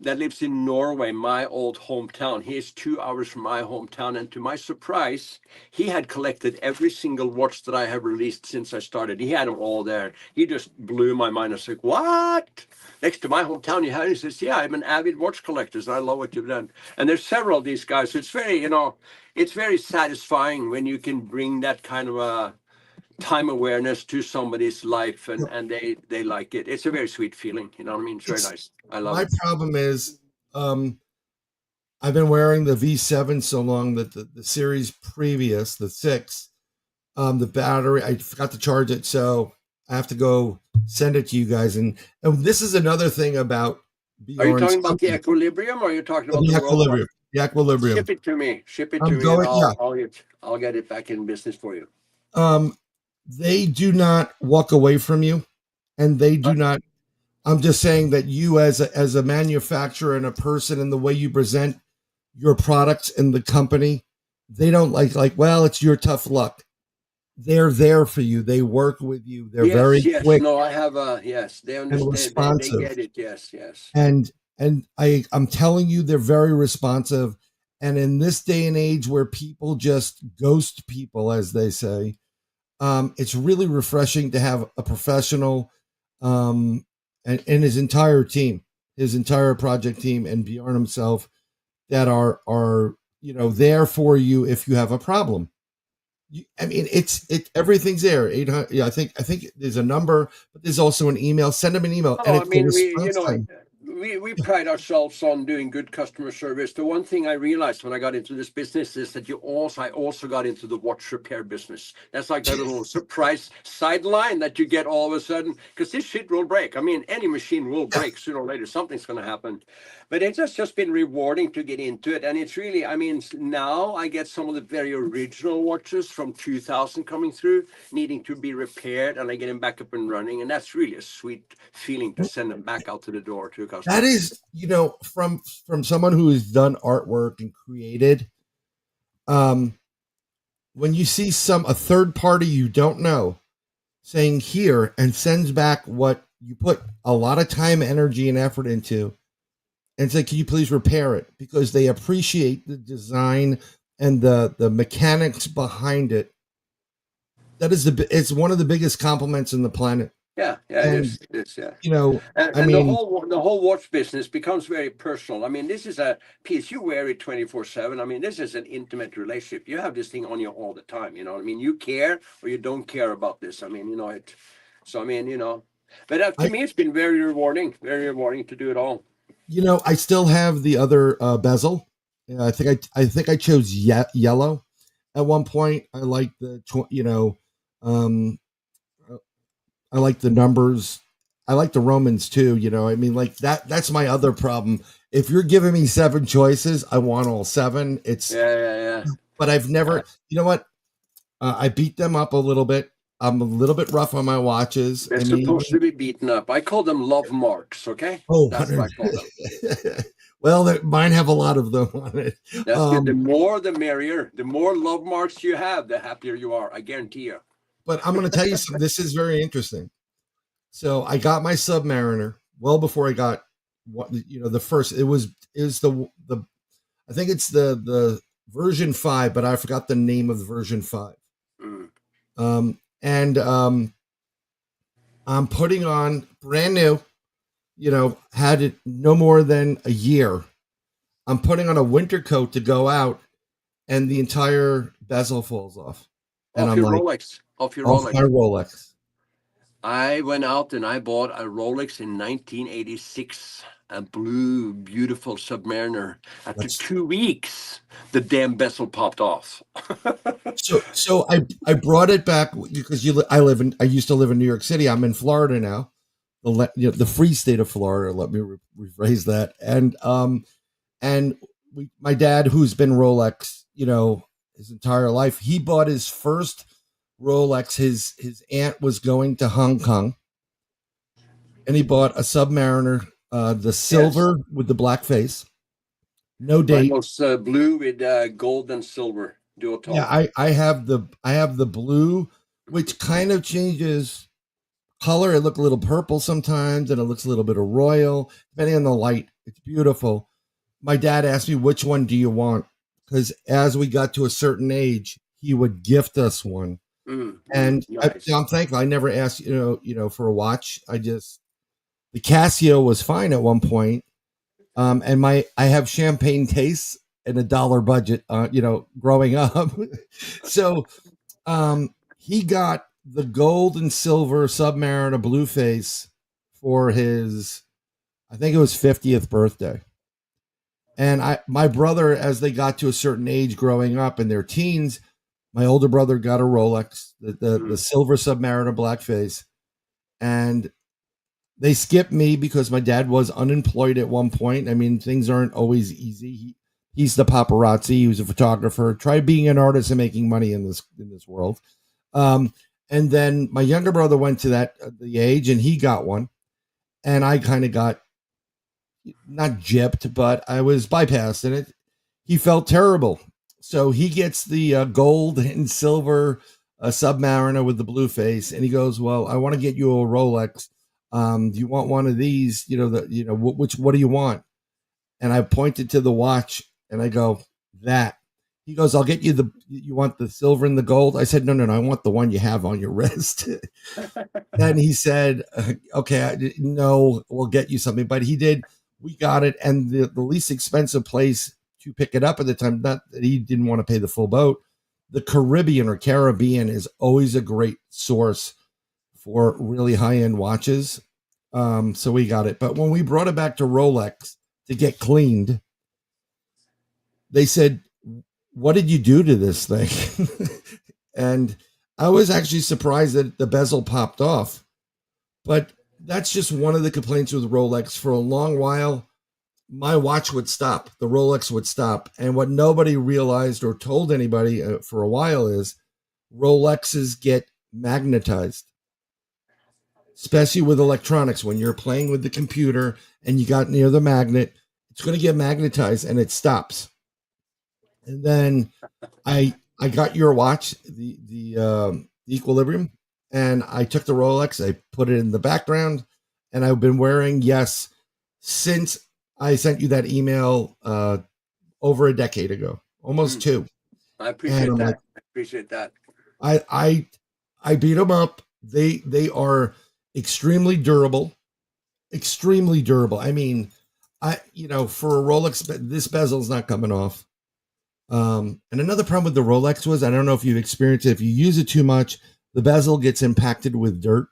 that lives in Norway, my old hometown. He is 2 hours from my hometown. And to my surprise, he had collected every single watch that I have released since I started. He had them all there. He just blew my mind. I was like, what? Next to my hometown, you have? He says, yeah, I'm an avid watch collector. So I love what you've done. And there's several of these guys. So it's very, it's very satisfying when you can bring that kind of a time awareness to somebody's life and they like it. It's a very sweet feeling. You know what I mean? It's very it's nice. I love my it. problem is I've been wearing the V7 so long that the series previous, the 6, the battery, I forgot to charge it, so I have to go send it to you guys. And this is another thing about Are you Bjorn's talking about the company, equilibrium or are you talking about the the world one? equilibrium. The equilibrium. Ship it to me. Ship it to I'm me and going, yeah. I'll get it back in business for you. They do not walk away from you. and they do not. I'm just saying that you, as a manufacturer and a person, and the way you present your products in the company, they don't like. Well, it's your tough luck. They're there for you. They work with you. They're very Yes. quick No, I have yes. They and understand. They responsive. get it. Yes, yes. And I'm telling you, they're very responsive. And in this day and age where people just ghost people, as they say, it's really refreshing to have a professional, and his entire team, his entire project team, and Bjorn himself, that are there for you if you have a problem. I mean, everything's there. 800. Yeah, I think there's a number, but there's also an email. Send them an email, and Oh, I it's the mean, response time. we pride ourselves on doing good customer service. The one thing I realized when I got into this business is that I also got into the watch repair business. That's like that little surprise sideline that you get all of a sudden, because this shit will break. I mean, any machine will break sooner or later. Something's going to happen. But it's just been rewarding to get into it. And it's really, I mean, now I get some of the very original watches from 2000 coming through, needing to be repaired, and I get them back up and running. And that's really a sweet feeling to send them back out to the door to a customer. That is, from someone who has done artwork and created, when you see a third party you don't know saying here and sends back what you put a lot of time, energy, and effort into, and say, can you please repair it? Because they appreciate the design and the mechanics behind it. It's one of the biggest compliments in the planet. Yeah, And, it is, yeah. I mean, the whole watch business becomes very personal. I mean, this is a piece you wear it 24/7. I mean, this is an intimate relationship. You have this thing on you all the time. You know, I mean, you care or you don't care about this. I mean, it. So I mean, but to me, it's been very rewarding to do it all. I still have the other bezel. I think I chose yellow at one point. I like I like the numbers. I like the Romans too. I mean, like that's my other problem. If you're giving me 7 choices, I want all 7. It's yeah. But I've never. You know what? I beat them up a little bit. I'm a little bit rough on my watches. They're supposed to be beaten up. I call them love marks. Okay. Oh, that's what I call them. Well, mine have a lot of them on it. That's good. The more, the merrier. The more love marks you have, the happier you are. I guarantee you. But I'm going to tell you something. This is very interesting. So I got my Submariner well before I got the first. It was the I think it's the version 5, but I forgot the name of the version 5. And I'm putting on brand new. Had it no more than a year. I'm putting on a winter coat to go out, and the entire bezel falls off. And off I'm your like, Rolex. Off your off Rolex. my Rolex. I went out and I bought a Rolex in 1986, a blue, beautiful Submariner. After 2 weeks, the damn bezel popped off. So I brought it back because I used to live in New York City. I'm in Florida now, the free state of Florida. Let me rephrase that. And my dad, who's been Rolex, his entire life, he bought his first Rolex. His aunt was going to Hong Kong, and he bought a Submariner, the silver with the black face, no date. Mine was blue with gold and silver dual tone. Yeah, I have the blue, which kind of changes color. It looks a little purple sometimes, and it looks a little bit of royal, depending on the light. It's beautiful. My dad asked me, which one do you want? Because as we got to a certain age, he would gift us one. And nice. I'm thankful. I never asked, for a watch. The Casio was fine at one point. And I have champagne tastes and $1 budget, growing up. So, he got the gold and silver Submariner blue face for his, I think it was 50th birthday. And my brother, as they got to a certain age growing up in their teens, my older brother got a Rolex, the silver Submariner black face. And they skipped me because my dad was unemployed at one point. I mean, things aren't always easy. He's the paparazzi. He was a photographer. Try being an artist and making money in this world. And And then my younger brother went to the age, and he got one, and I kind of got not gypped, but I was bypassed, and he felt terrible. So he gets the gold and silver Submariner with the blue face, and he goes, "Well, I want to get you a Rolex. Do you want one of these? What do you want?" And I pointed to the watch, and I go, "That." He goes, "I'll get you you want the silver and the gold?" I said, no, I want the one you have on your wrist. And he said, "Okay, no, we'll get you something." But he did. We got it. And the least expensive place to pick it up at the time, not that he didn't want to pay the full boat, the Caribbean is always a great source for really high-end watches. So we got it. But when we brought it back to Rolex to get cleaned, they said, "What did you do to this thing?" And I was actually surprised that the bezel popped off. But that's just one of the complaints with Rolex. For a long while, my watch would stop. The Rolex would stop. And what nobody realized or told anybody for a while is Rolexes get magnetized, especially with electronics. When you're playing with the computer and you got near the magnet, it's going to get magnetized and it stops. And then I got your watch, the Equilibrium, and I took the Rolex, I put it in the background, and I've been wearing, yes, since I sent you that email over a decade ago, almost two. I appreciate that. I appreciate that. I beat them up. They are extremely durable, extremely durable. I mean, for a Rolex, this bezel's not coming off. And another problem with the Rolex was, I don't know if you've experienced it, if you use it too much, the bezel gets impacted with dirt.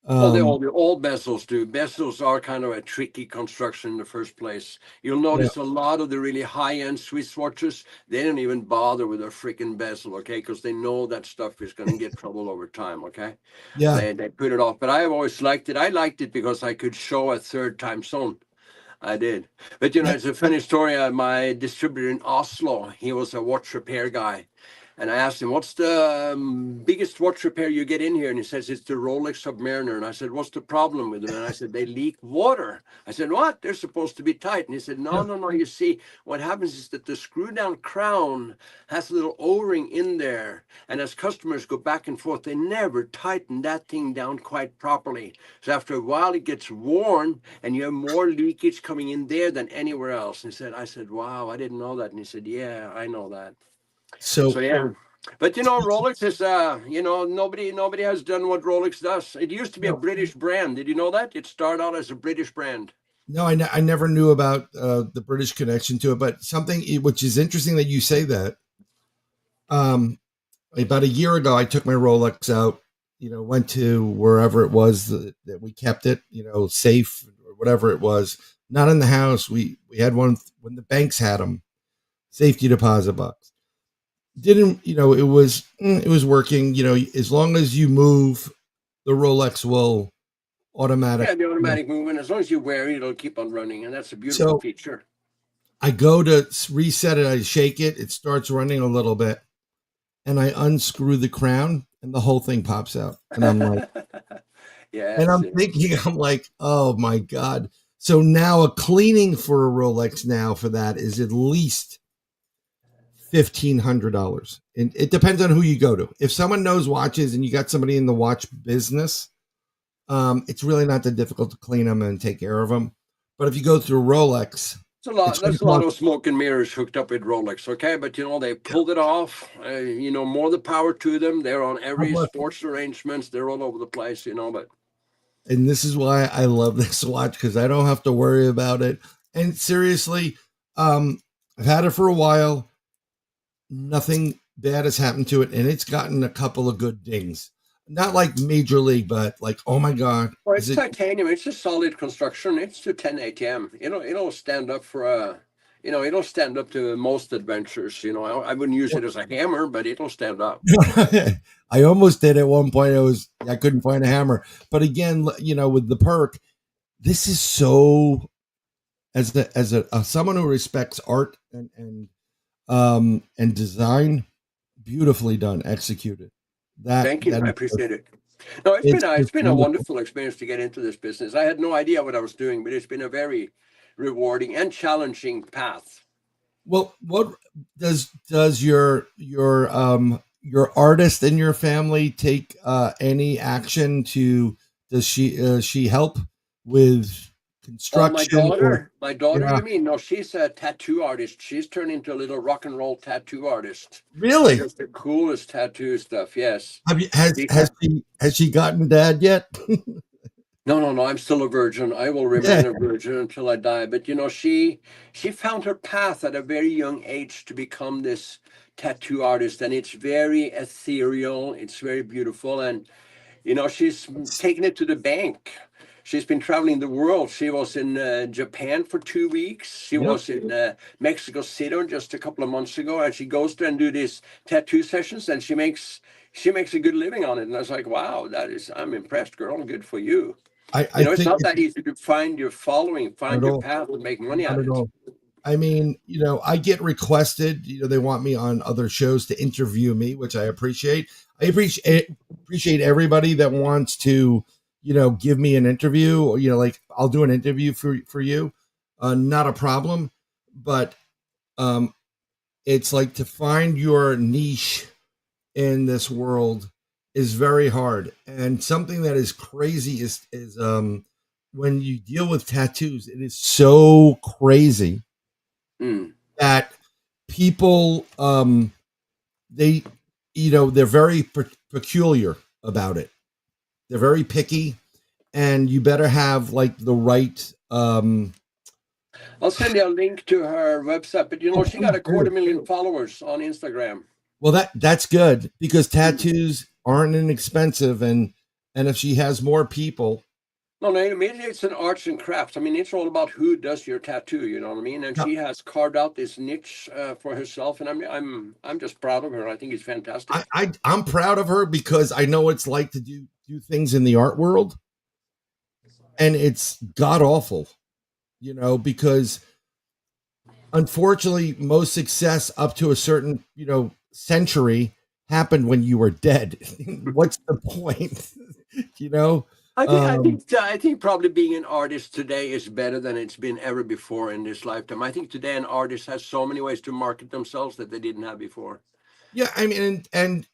Well, all bezels do. Bezels are kind of a tricky construction in the first place. You'll notice a lot of the really high-end Swiss watches, they don't even bother with a freaking bezel, okay? Because they know that stuff is going to get trouble over time, okay? Yeah. They put it off. But I've always liked it. I liked it because I could show a third time zone. I did. But, it's a funny story. My distributor in Oslo, he was a watch repair guy. And I asked him, "What's the biggest watch repair you get in here?" And he says, "It's the Rolex Submariner." And I said, "What's the problem with them?" And I said, "They leak water." I said, "What? They're supposed to be tight." And he said, No. You see, what happens is that the screw down crown has a little O-ring in there. And as customers go back and forth, they never tighten that thing down quite properly. So after a while, it gets worn and you have more leakage coming in there than anywhere else. And I said, "Wow, I didn't know that." And he said, "Yeah, I know that." So yeah, but Rolex is nobody has done what Rolex does. It used to be a British brand. Did you know that? It started out as a British brand. No, I never knew about the British connection to it, but something which is interesting that you say that. About a year ago, I took my Rolex out, went to wherever it was that we kept it, safe or whatever it was, not in the house. We had one when the banks had them, safety deposit box. Didn't it was working, as long as you move, the Rolex will automatic. Yeah, the automatic movement, as long as you wear it, it'll keep on running, and that's a beautiful feature. I go to reset it, I shake it, it starts running a little bit, and I unscrew the crown and the whole thing pops out, and I'm like I'm like, oh my God. So now a cleaning for a Rolex now for that is at least $1,500. And it depends on who you go to. If someone knows watches and you got somebody in the watch business, it's really not that difficult to clean them and take care of them. But if you go through Rolex, there's a lot of smoke and mirrors hooked up with Rolex, okay? But they pulled it off. More the power to them. They're on every sports arrangements. They're all over the place, but. And this is why I love this watch, because I don't have to worry about it. And seriously, I've had it for a while. Nothing bad has happened to it, and it's gotten a couple of good dings. Not like major league, but like, oh my God. Well, it's titanium. It's a solid construction. It's to 10 ATM. It'll stand up for it'll stand up to most adventures. I wouldn't use it as a hammer, but it'll stand up. I almost did at one point. I couldn't find a hammer, but again, with the perk, this is so, as someone who respects art and design, beautifully done, executed. Thank you. that I appreciate it. No, it's it's been a wonderful. wonderful experience to get into this business. I had no idea what I was doing, but it's been a very rewarding and challenging path. Well, what does your artist in your family take any action to? Does she help with Oh, construction or my daughter, yeah? you mean? No, she's a tattoo artist. She's turned into a little rock and roll tattoo artist. She Really? does the coolest tattoo stuff. Yes. Have you She ha- has she gotten dad yet? No, no, no. I'm still a virgin. I will Yeah. remain a virgin until I die. But you know, she found her path at a very young age to become this tattoo artist, and it's very ethereal. It's very beautiful, and you know, she's taken it to the bank. She's been traveling the world. She was in Japan for 2 weeks. She Yep. was in Mexico City just a couple of months ago, and she goes there and do these tattoo sessions, and she makes a good living on it. And I was like, wow, I'm impressed, girl. Good for you. I You know, it's think not it's that easy to find your following, not find at your all. path, and make money Not at at it. all. I mean, I get requested, they want me on other shows to interview me, which I appreciate. I appreciate everybody that wants to, give me an interview or, like I'll do an interview for you. Not a problem. But it's like to find your niche in this world is very hard. And something that is crazy is when you deal with tattoos, it is so crazy Mm. that people they they're very peculiar about it. They're very picky, and you better have like the right I'll send you a link to her website, but you know, she got please a do. 250,000 followers on Instagram. Well, that's good because Mm. tattoos aren't inexpensive, and if she has more people. No, no, I mean, it's an arts and crafts. I mean, it's all about who does your tattoo. You know what I mean? And No, she has carved out this niche for herself, and I'm just proud of her. I think it's fantastic. I'm proud of her because I know it's like to do things in the art world, and it's god awful, because unfortunately most success up to a certain century happened when you were dead. What's the point? you know um I think probably being an artist today is better than it's been ever before in this lifetime. I think today an artist has so many ways to market themselves that they didn't have before. yeah, I mean, and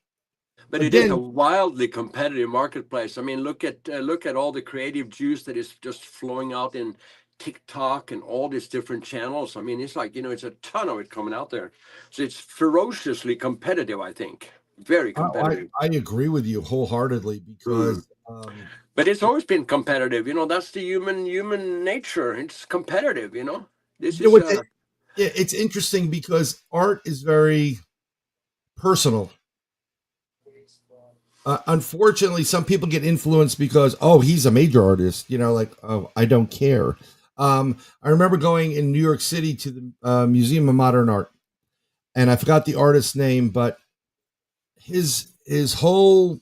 But it is a again, wildly competitive marketplace. I mean, look at all the creative juice that is just flowing out in TikTok and all these different channels. I mean, it's like, it's a ton of it coming out there. So it's ferociously competitive, I think. Very competitive. I agree with you wholeheartedly Mm. because But it's always been competitive. That's the human nature. It's competitive, This you know is what it's interesting because art is very personal. Unfortunately, some people get influenced because, oh, he's a major artist, like, oh, I don't care. I remember going in New York City to the Museum of Modern Art, and I forgot the artist's name, but his whole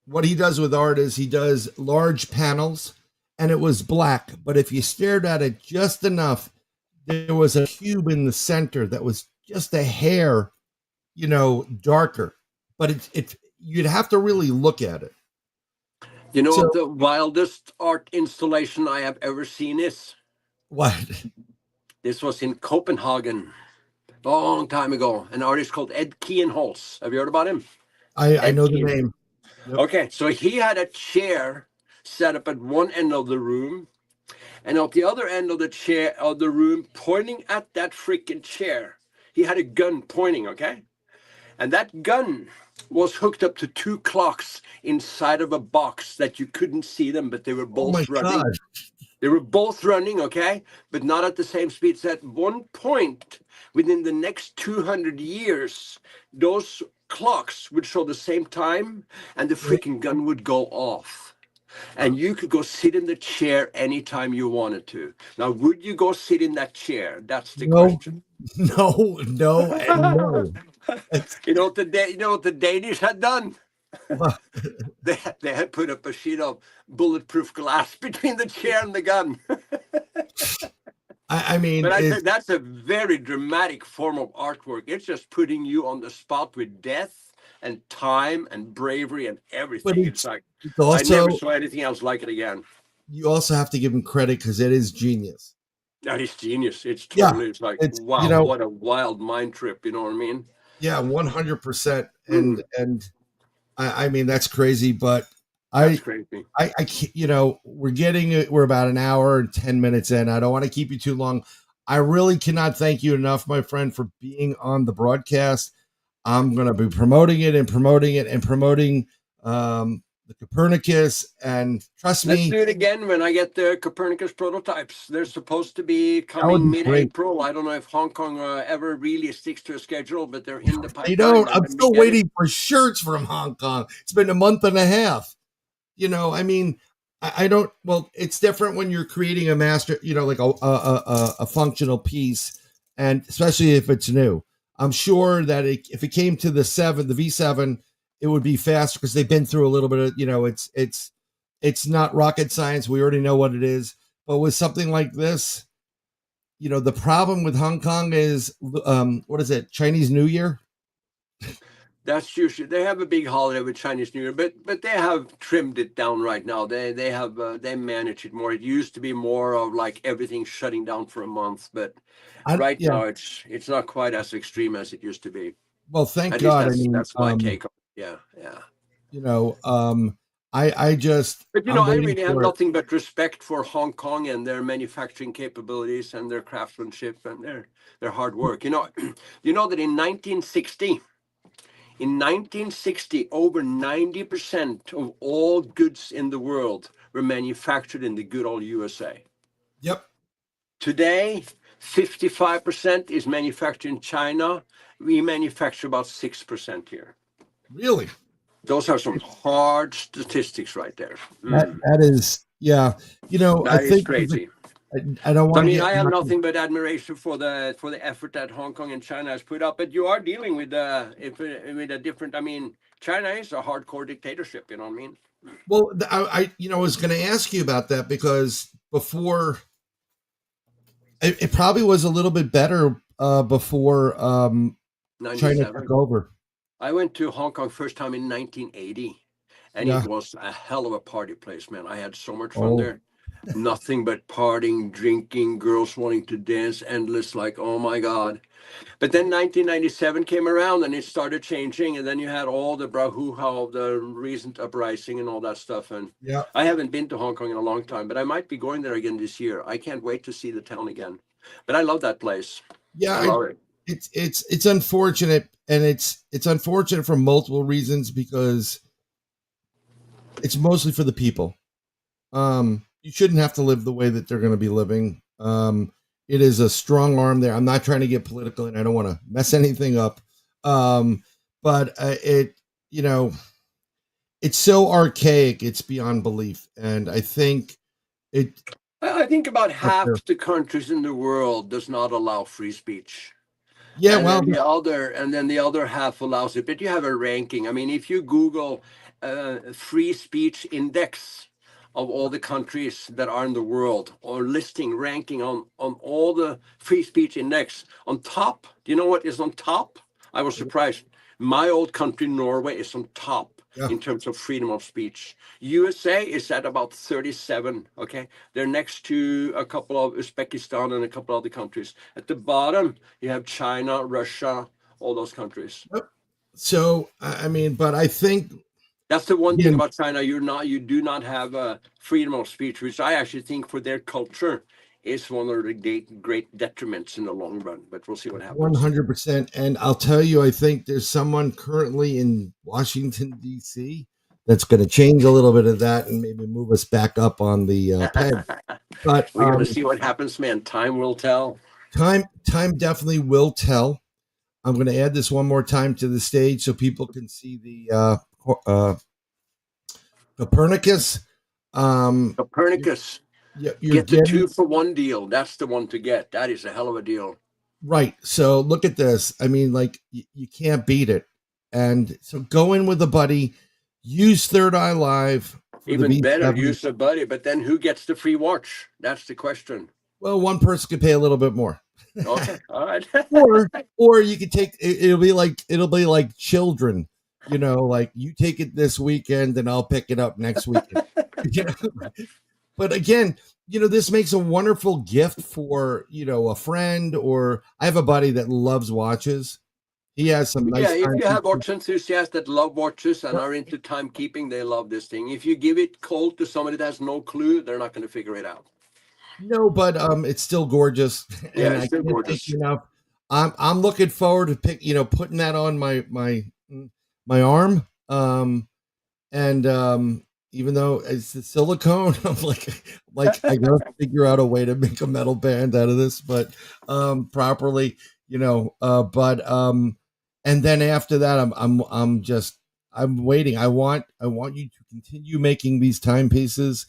what he does with art is he does large panels, and it was black, but if you stared at it just enough, there was a cube in the center that was just a hair, darker, but it you'd have to really look at it. You know So what the wildest art installation I have ever seen is? what? This was in Copenhagen, long time ago. An artist called Ed Kienholz. Have you heard about him? I Ed know the Kien. name. Yep. Okay, so he had a chair set up at one end of the room, and at the other end of the room, pointing at that freaking chair, he had a gun pointing. Okay, and that gun was hooked up to two clocks inside of a box that you couldn't see them, but they were Oh my both running. god! They were both running, okay, but not at the same speed. So at one point within the next 200 years, those clocks would show the same time and the freaking gun would go off. And you could go sit in the chair anytime you wanted to. Now, would you go sit in that chair? That's the No, question. no, and no. It's, You know what the Danish had done? They had put up a sheet of bulletproof glass between the chair and the gun. I mean, But I it's think that's a very dramatic form of artwork. It's just putting you on the spot with death and time and bravery and everything. But It's like it's I never also, saw anything else like it again. you also have to give him credit because it is genius. That is genius. It's Yeah, totally. It's like it's, wow, what a wild mind trip. You know what I mean? yeah, 100%. Mm, And I mean, that's crazy, but that's I, crazy. I can't, we're about an hour and 10 minutes in. I don't want to keep you too long. I really cannot thank you enough, my friend, for being on the broadcast. I'm going to be promoting it and promoting it and promoting the Copernicus. And trust Let's me, do it again when I get the Copernicus prototypes. They're supposed to be that would coming be great. mid-April. I don't know if Hong Kong ever really sticks to a schedule, but they're in the They pipeline. don't. They're I'm going to be still getting. waiting for shirts from Hong Kong. It's been a month and a half. I mean, I don't. Well, it's different when you're creating a master. Like a functional piece, and especially if it's new. I'm sure that if it came to the V7, it would be faster because they've been through a little bit of. It's not rocket science. We already know what it is. But with something like this, the problem with Hong Kong is, what is it? Chinese New Year. That's usually they have a big holiday with Chinese New Year, but they have trimmed it down right now. They have they manage it more. It used to be more of like everything shutting down for a month, but right Yeah. now it's not quite as extreme as it used to be. Well, thank At least God. I mean, that's my take on it. Yeah, yeah. I just, But I'm I waiting really have for it. nothing but respect for Hong Kong and their manufacturing capabilities and their craftsmanship and their hard work. You know that in 1960. In 1960, over 90% of all goods in the world were manufactured in the good old USA. Yep. Today, 55% is manufactured in China. We manufacture about 6% here. Really? Those are some hard statistics right there. That is, yeah. I That is think crazy. I don't So, I want to mean, get. I have nothing but admiration for the effort that Hong Kong and China has put up. But you are dealing with a different. I mean, China is a hardcore dictatorship. You know what I mean? Well, I was going to ask you about that because before, it probably was a little bit better before China 97. took over. I went to Hong Kong first time in 1980, and Yeah. it was a hell of a party place, man. I had so much fun Oh, there. Nothing but partying, drinking, girls wanting to dance, endless, like, oh my God. But then 1997 came around and it started changing. And then you had all the brouhaha of the recent uprising and all that stuff. And yeah. I haven't been to Hong Kong in a long time, but I might be going there again this year. I can't wait to see the town again. But I love that place. Yeah. I love it. It's unfortunate, and it's unfortunate for multiple reasons because it's mostly for the people. You shouldn't have to live the way that they're going to be living. It is a strong arm there. I'm not trying to get political, and I don't want to mess anything up. But it's so archaic, it's beyond belief. And I think it. I think about half There. the countries in the world does not allow free speech. Yeah, And well, then the other half allows it. But you have a ranking. I mean, if you Google free speech index of all the countries that are in the world, or listing ranking on all the free speech index on top, do you know what is on top? I was surprised. My old country, Norway, is on top yeah. in terms of freedom of speech. USA is at about 37. Okay, they're next to a couple of Uzbekistan and a couple other countries. At the bottom, you have China, Russia, all those countries. So I mean, but I think that's the one thing about China. You do not have a freedom of speech, which I actually think for their culture is one of the great detriments in the long run. But we'll see what happens. 100%. And I'll tell you, I think there's someone currently in Washington, D.C. that's going to change a little bit of that and maybe move us back up on the peg. But we're going to see what happens, man. Time will tell. Time definitely will tell. I'm going to add this one more time to the stage so people can see the Copernicus. Copernicus. Get the 2-for-1 deal. That's the one to get. That is a hell of a deal. Right. So look at this. I mean, like you can't beat it. And so go in with a buddy. Use Third Eye Live. Even better, use a buddy. But then who gets the free watch? That's the question. Well, one person could pay a little bit more. Okay. All right. or you could take it'll be like children. like you take it this weekend and I'll pick it up next weekend. But again, this makes a wonderful gift for, a friend, or I have a buddy that loves watches. He has some nice. Yeah, if you have watch enthusiasts that love watches and are into timekeeping, they love this thing. If you give it cold to somebody that has no clue, they're not going to figure it out. No, but it's still gorgeous. Yeah, and it's still gorgeous. I'm looking forward to putting that on my arm. Even though it's the silicone, I'm like I gotta figure out a way to make a metal band out of this, but properly, and then after that, I'm waiting. I want you to continue making these timepieces.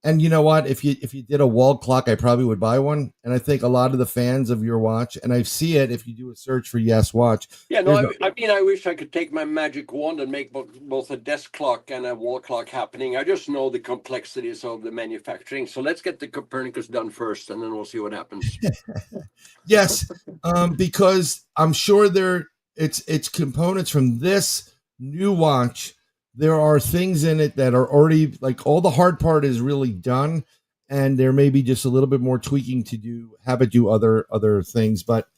And you know what? If you did a wall clock, I probably would buy one. And I think a lot of the fans of your watch, and I see it if you do a search for Yes Watch. Yeah, no, I wish I could take my magic wand and make both a desk clock and a wall clock happening. I just know the complexities of the manufacturing. So let's get the Copernicus done first, and then we'll see what happens. Yes, because I'm sure it's components from this new watch. There are things in it that are already, like, all the hard part is really done, and there may be just a little bit more tweaking to have it do other things. But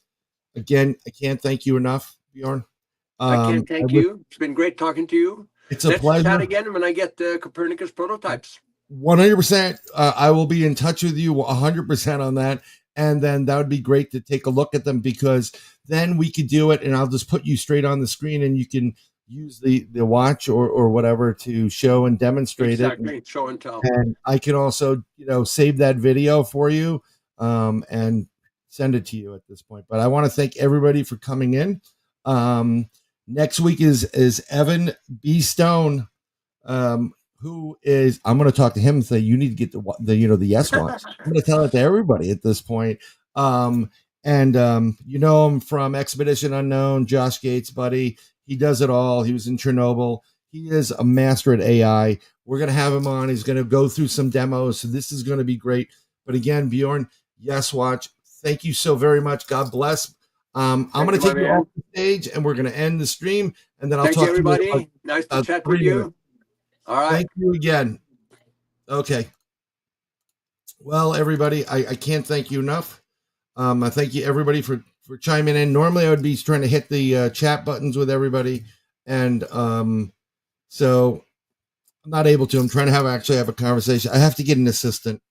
again, I can't thank you enough, Bjorn. I can't thank you. It's been great talking to you. It's a pleasure. Let's chat again when I get the Copernicus prototypes. 100%. I will be in touch with you 100% on that. And then that would be great to take a look at them, because then we could do it, and I'll just put you straight on the screen, and you can use the watch or whatever to show and demonstrate exactly. it. Show and tell. And I can also, save that video for you and send it to you at this point. But I want to thank everybody for coming in. Next week is Evan B. Stone, who is, I'm going to talk to him and say, you need to get the Yes Watch. I'm going to tell it to everybody at this point. And you know him from Expedition Unknown, Josh Gates, buddy. He does it all. He was in Chernobyl. He is a master at AI. We're going to have him on. He's going to go through some demos. So this is going to be great. But again, Bjorn, Yes Watch, thank you so very much. God bless. I'm going to take you off the stage, and we're going to end the stream. And then I'll talk to everybody. You nice to chat with you. All right. Thank you again. Okay. Well, everybody, I can't thank you enough. I thank you, everybody, for chiming in. Normally I would be trying to hit the chat buttons with everybody, and so I'm not able to. I'm trying to actually have a conversation. I have to get an assistant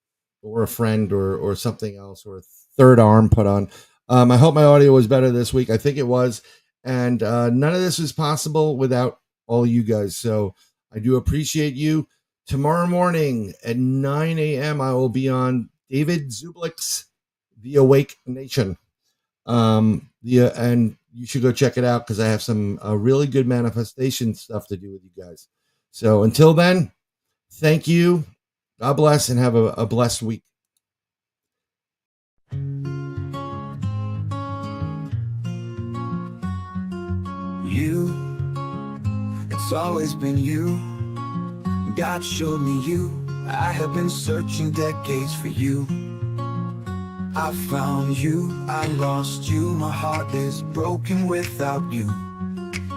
or a friend or something else, or a third arm put on. I hope my audio was better this week. I think it was, and none of this is possible without all you guys, so I do appreciate you. Tomorrow morning at 9 a.m. I will be on David Zublick's The Awake Nation. And you should go check it out, because I have some really good manifestation stuff to do with you guys. So until then, thank you. God bless, and have a blessed week. You, it's always been you. God showed me you. I have been searching decades for you. I found you, I lost you. My heart is broken without you.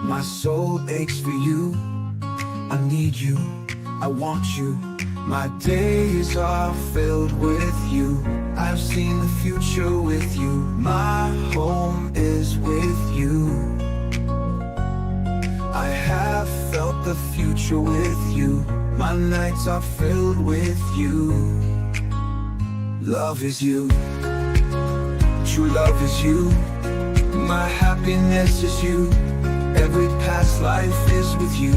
My soul aches for you. I need you, I want you. My days are filled with you. I've seen the future with you. My home is with you. I have felt the future with you. My nights are filled with you. Love is you. True love is you. My happiness is you. Every past life is with you.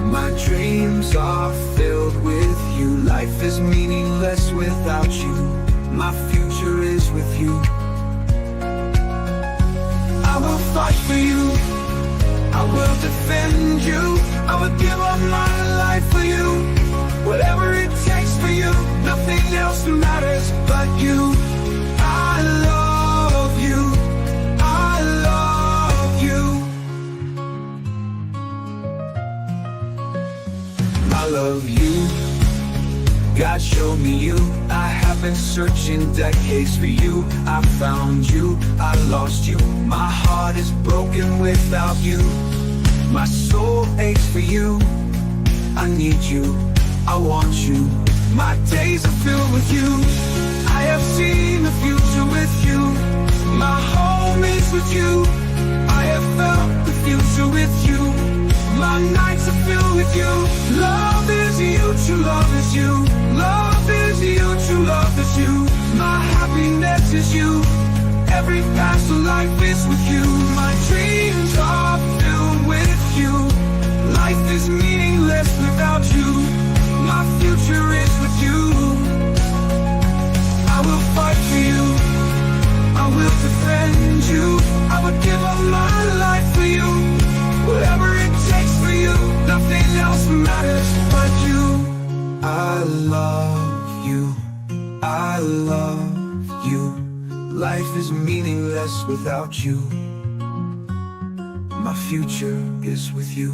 My dreams are filled with you. Life is meaningless without you. My future is with you. I will fight for you. I will defend you. I will give up my life for you. Whatever it takes for you. Nothing else matters but you. I love you. I love you. I love you. God showed me you. I have been searching decades for you. I found you, I lost you. My heart is broken without you. My soul aches for you. I need you, I want you. My days are filled with you. I have seen the future with you. My home is with you. I have felt the future with you. My nights are filled with you. Love is you, true love is you. Love is you, true love is you. My happiness is you. Every past life is with you. My dreams are filled with you. Life is meaningless without you. My future is with you. I will fight for you. I will defend you. I would give up my life for you. Whatever it takes for you. Nothing else matters but you. I love you. I love you. Life is meaningless without you. My future is with you.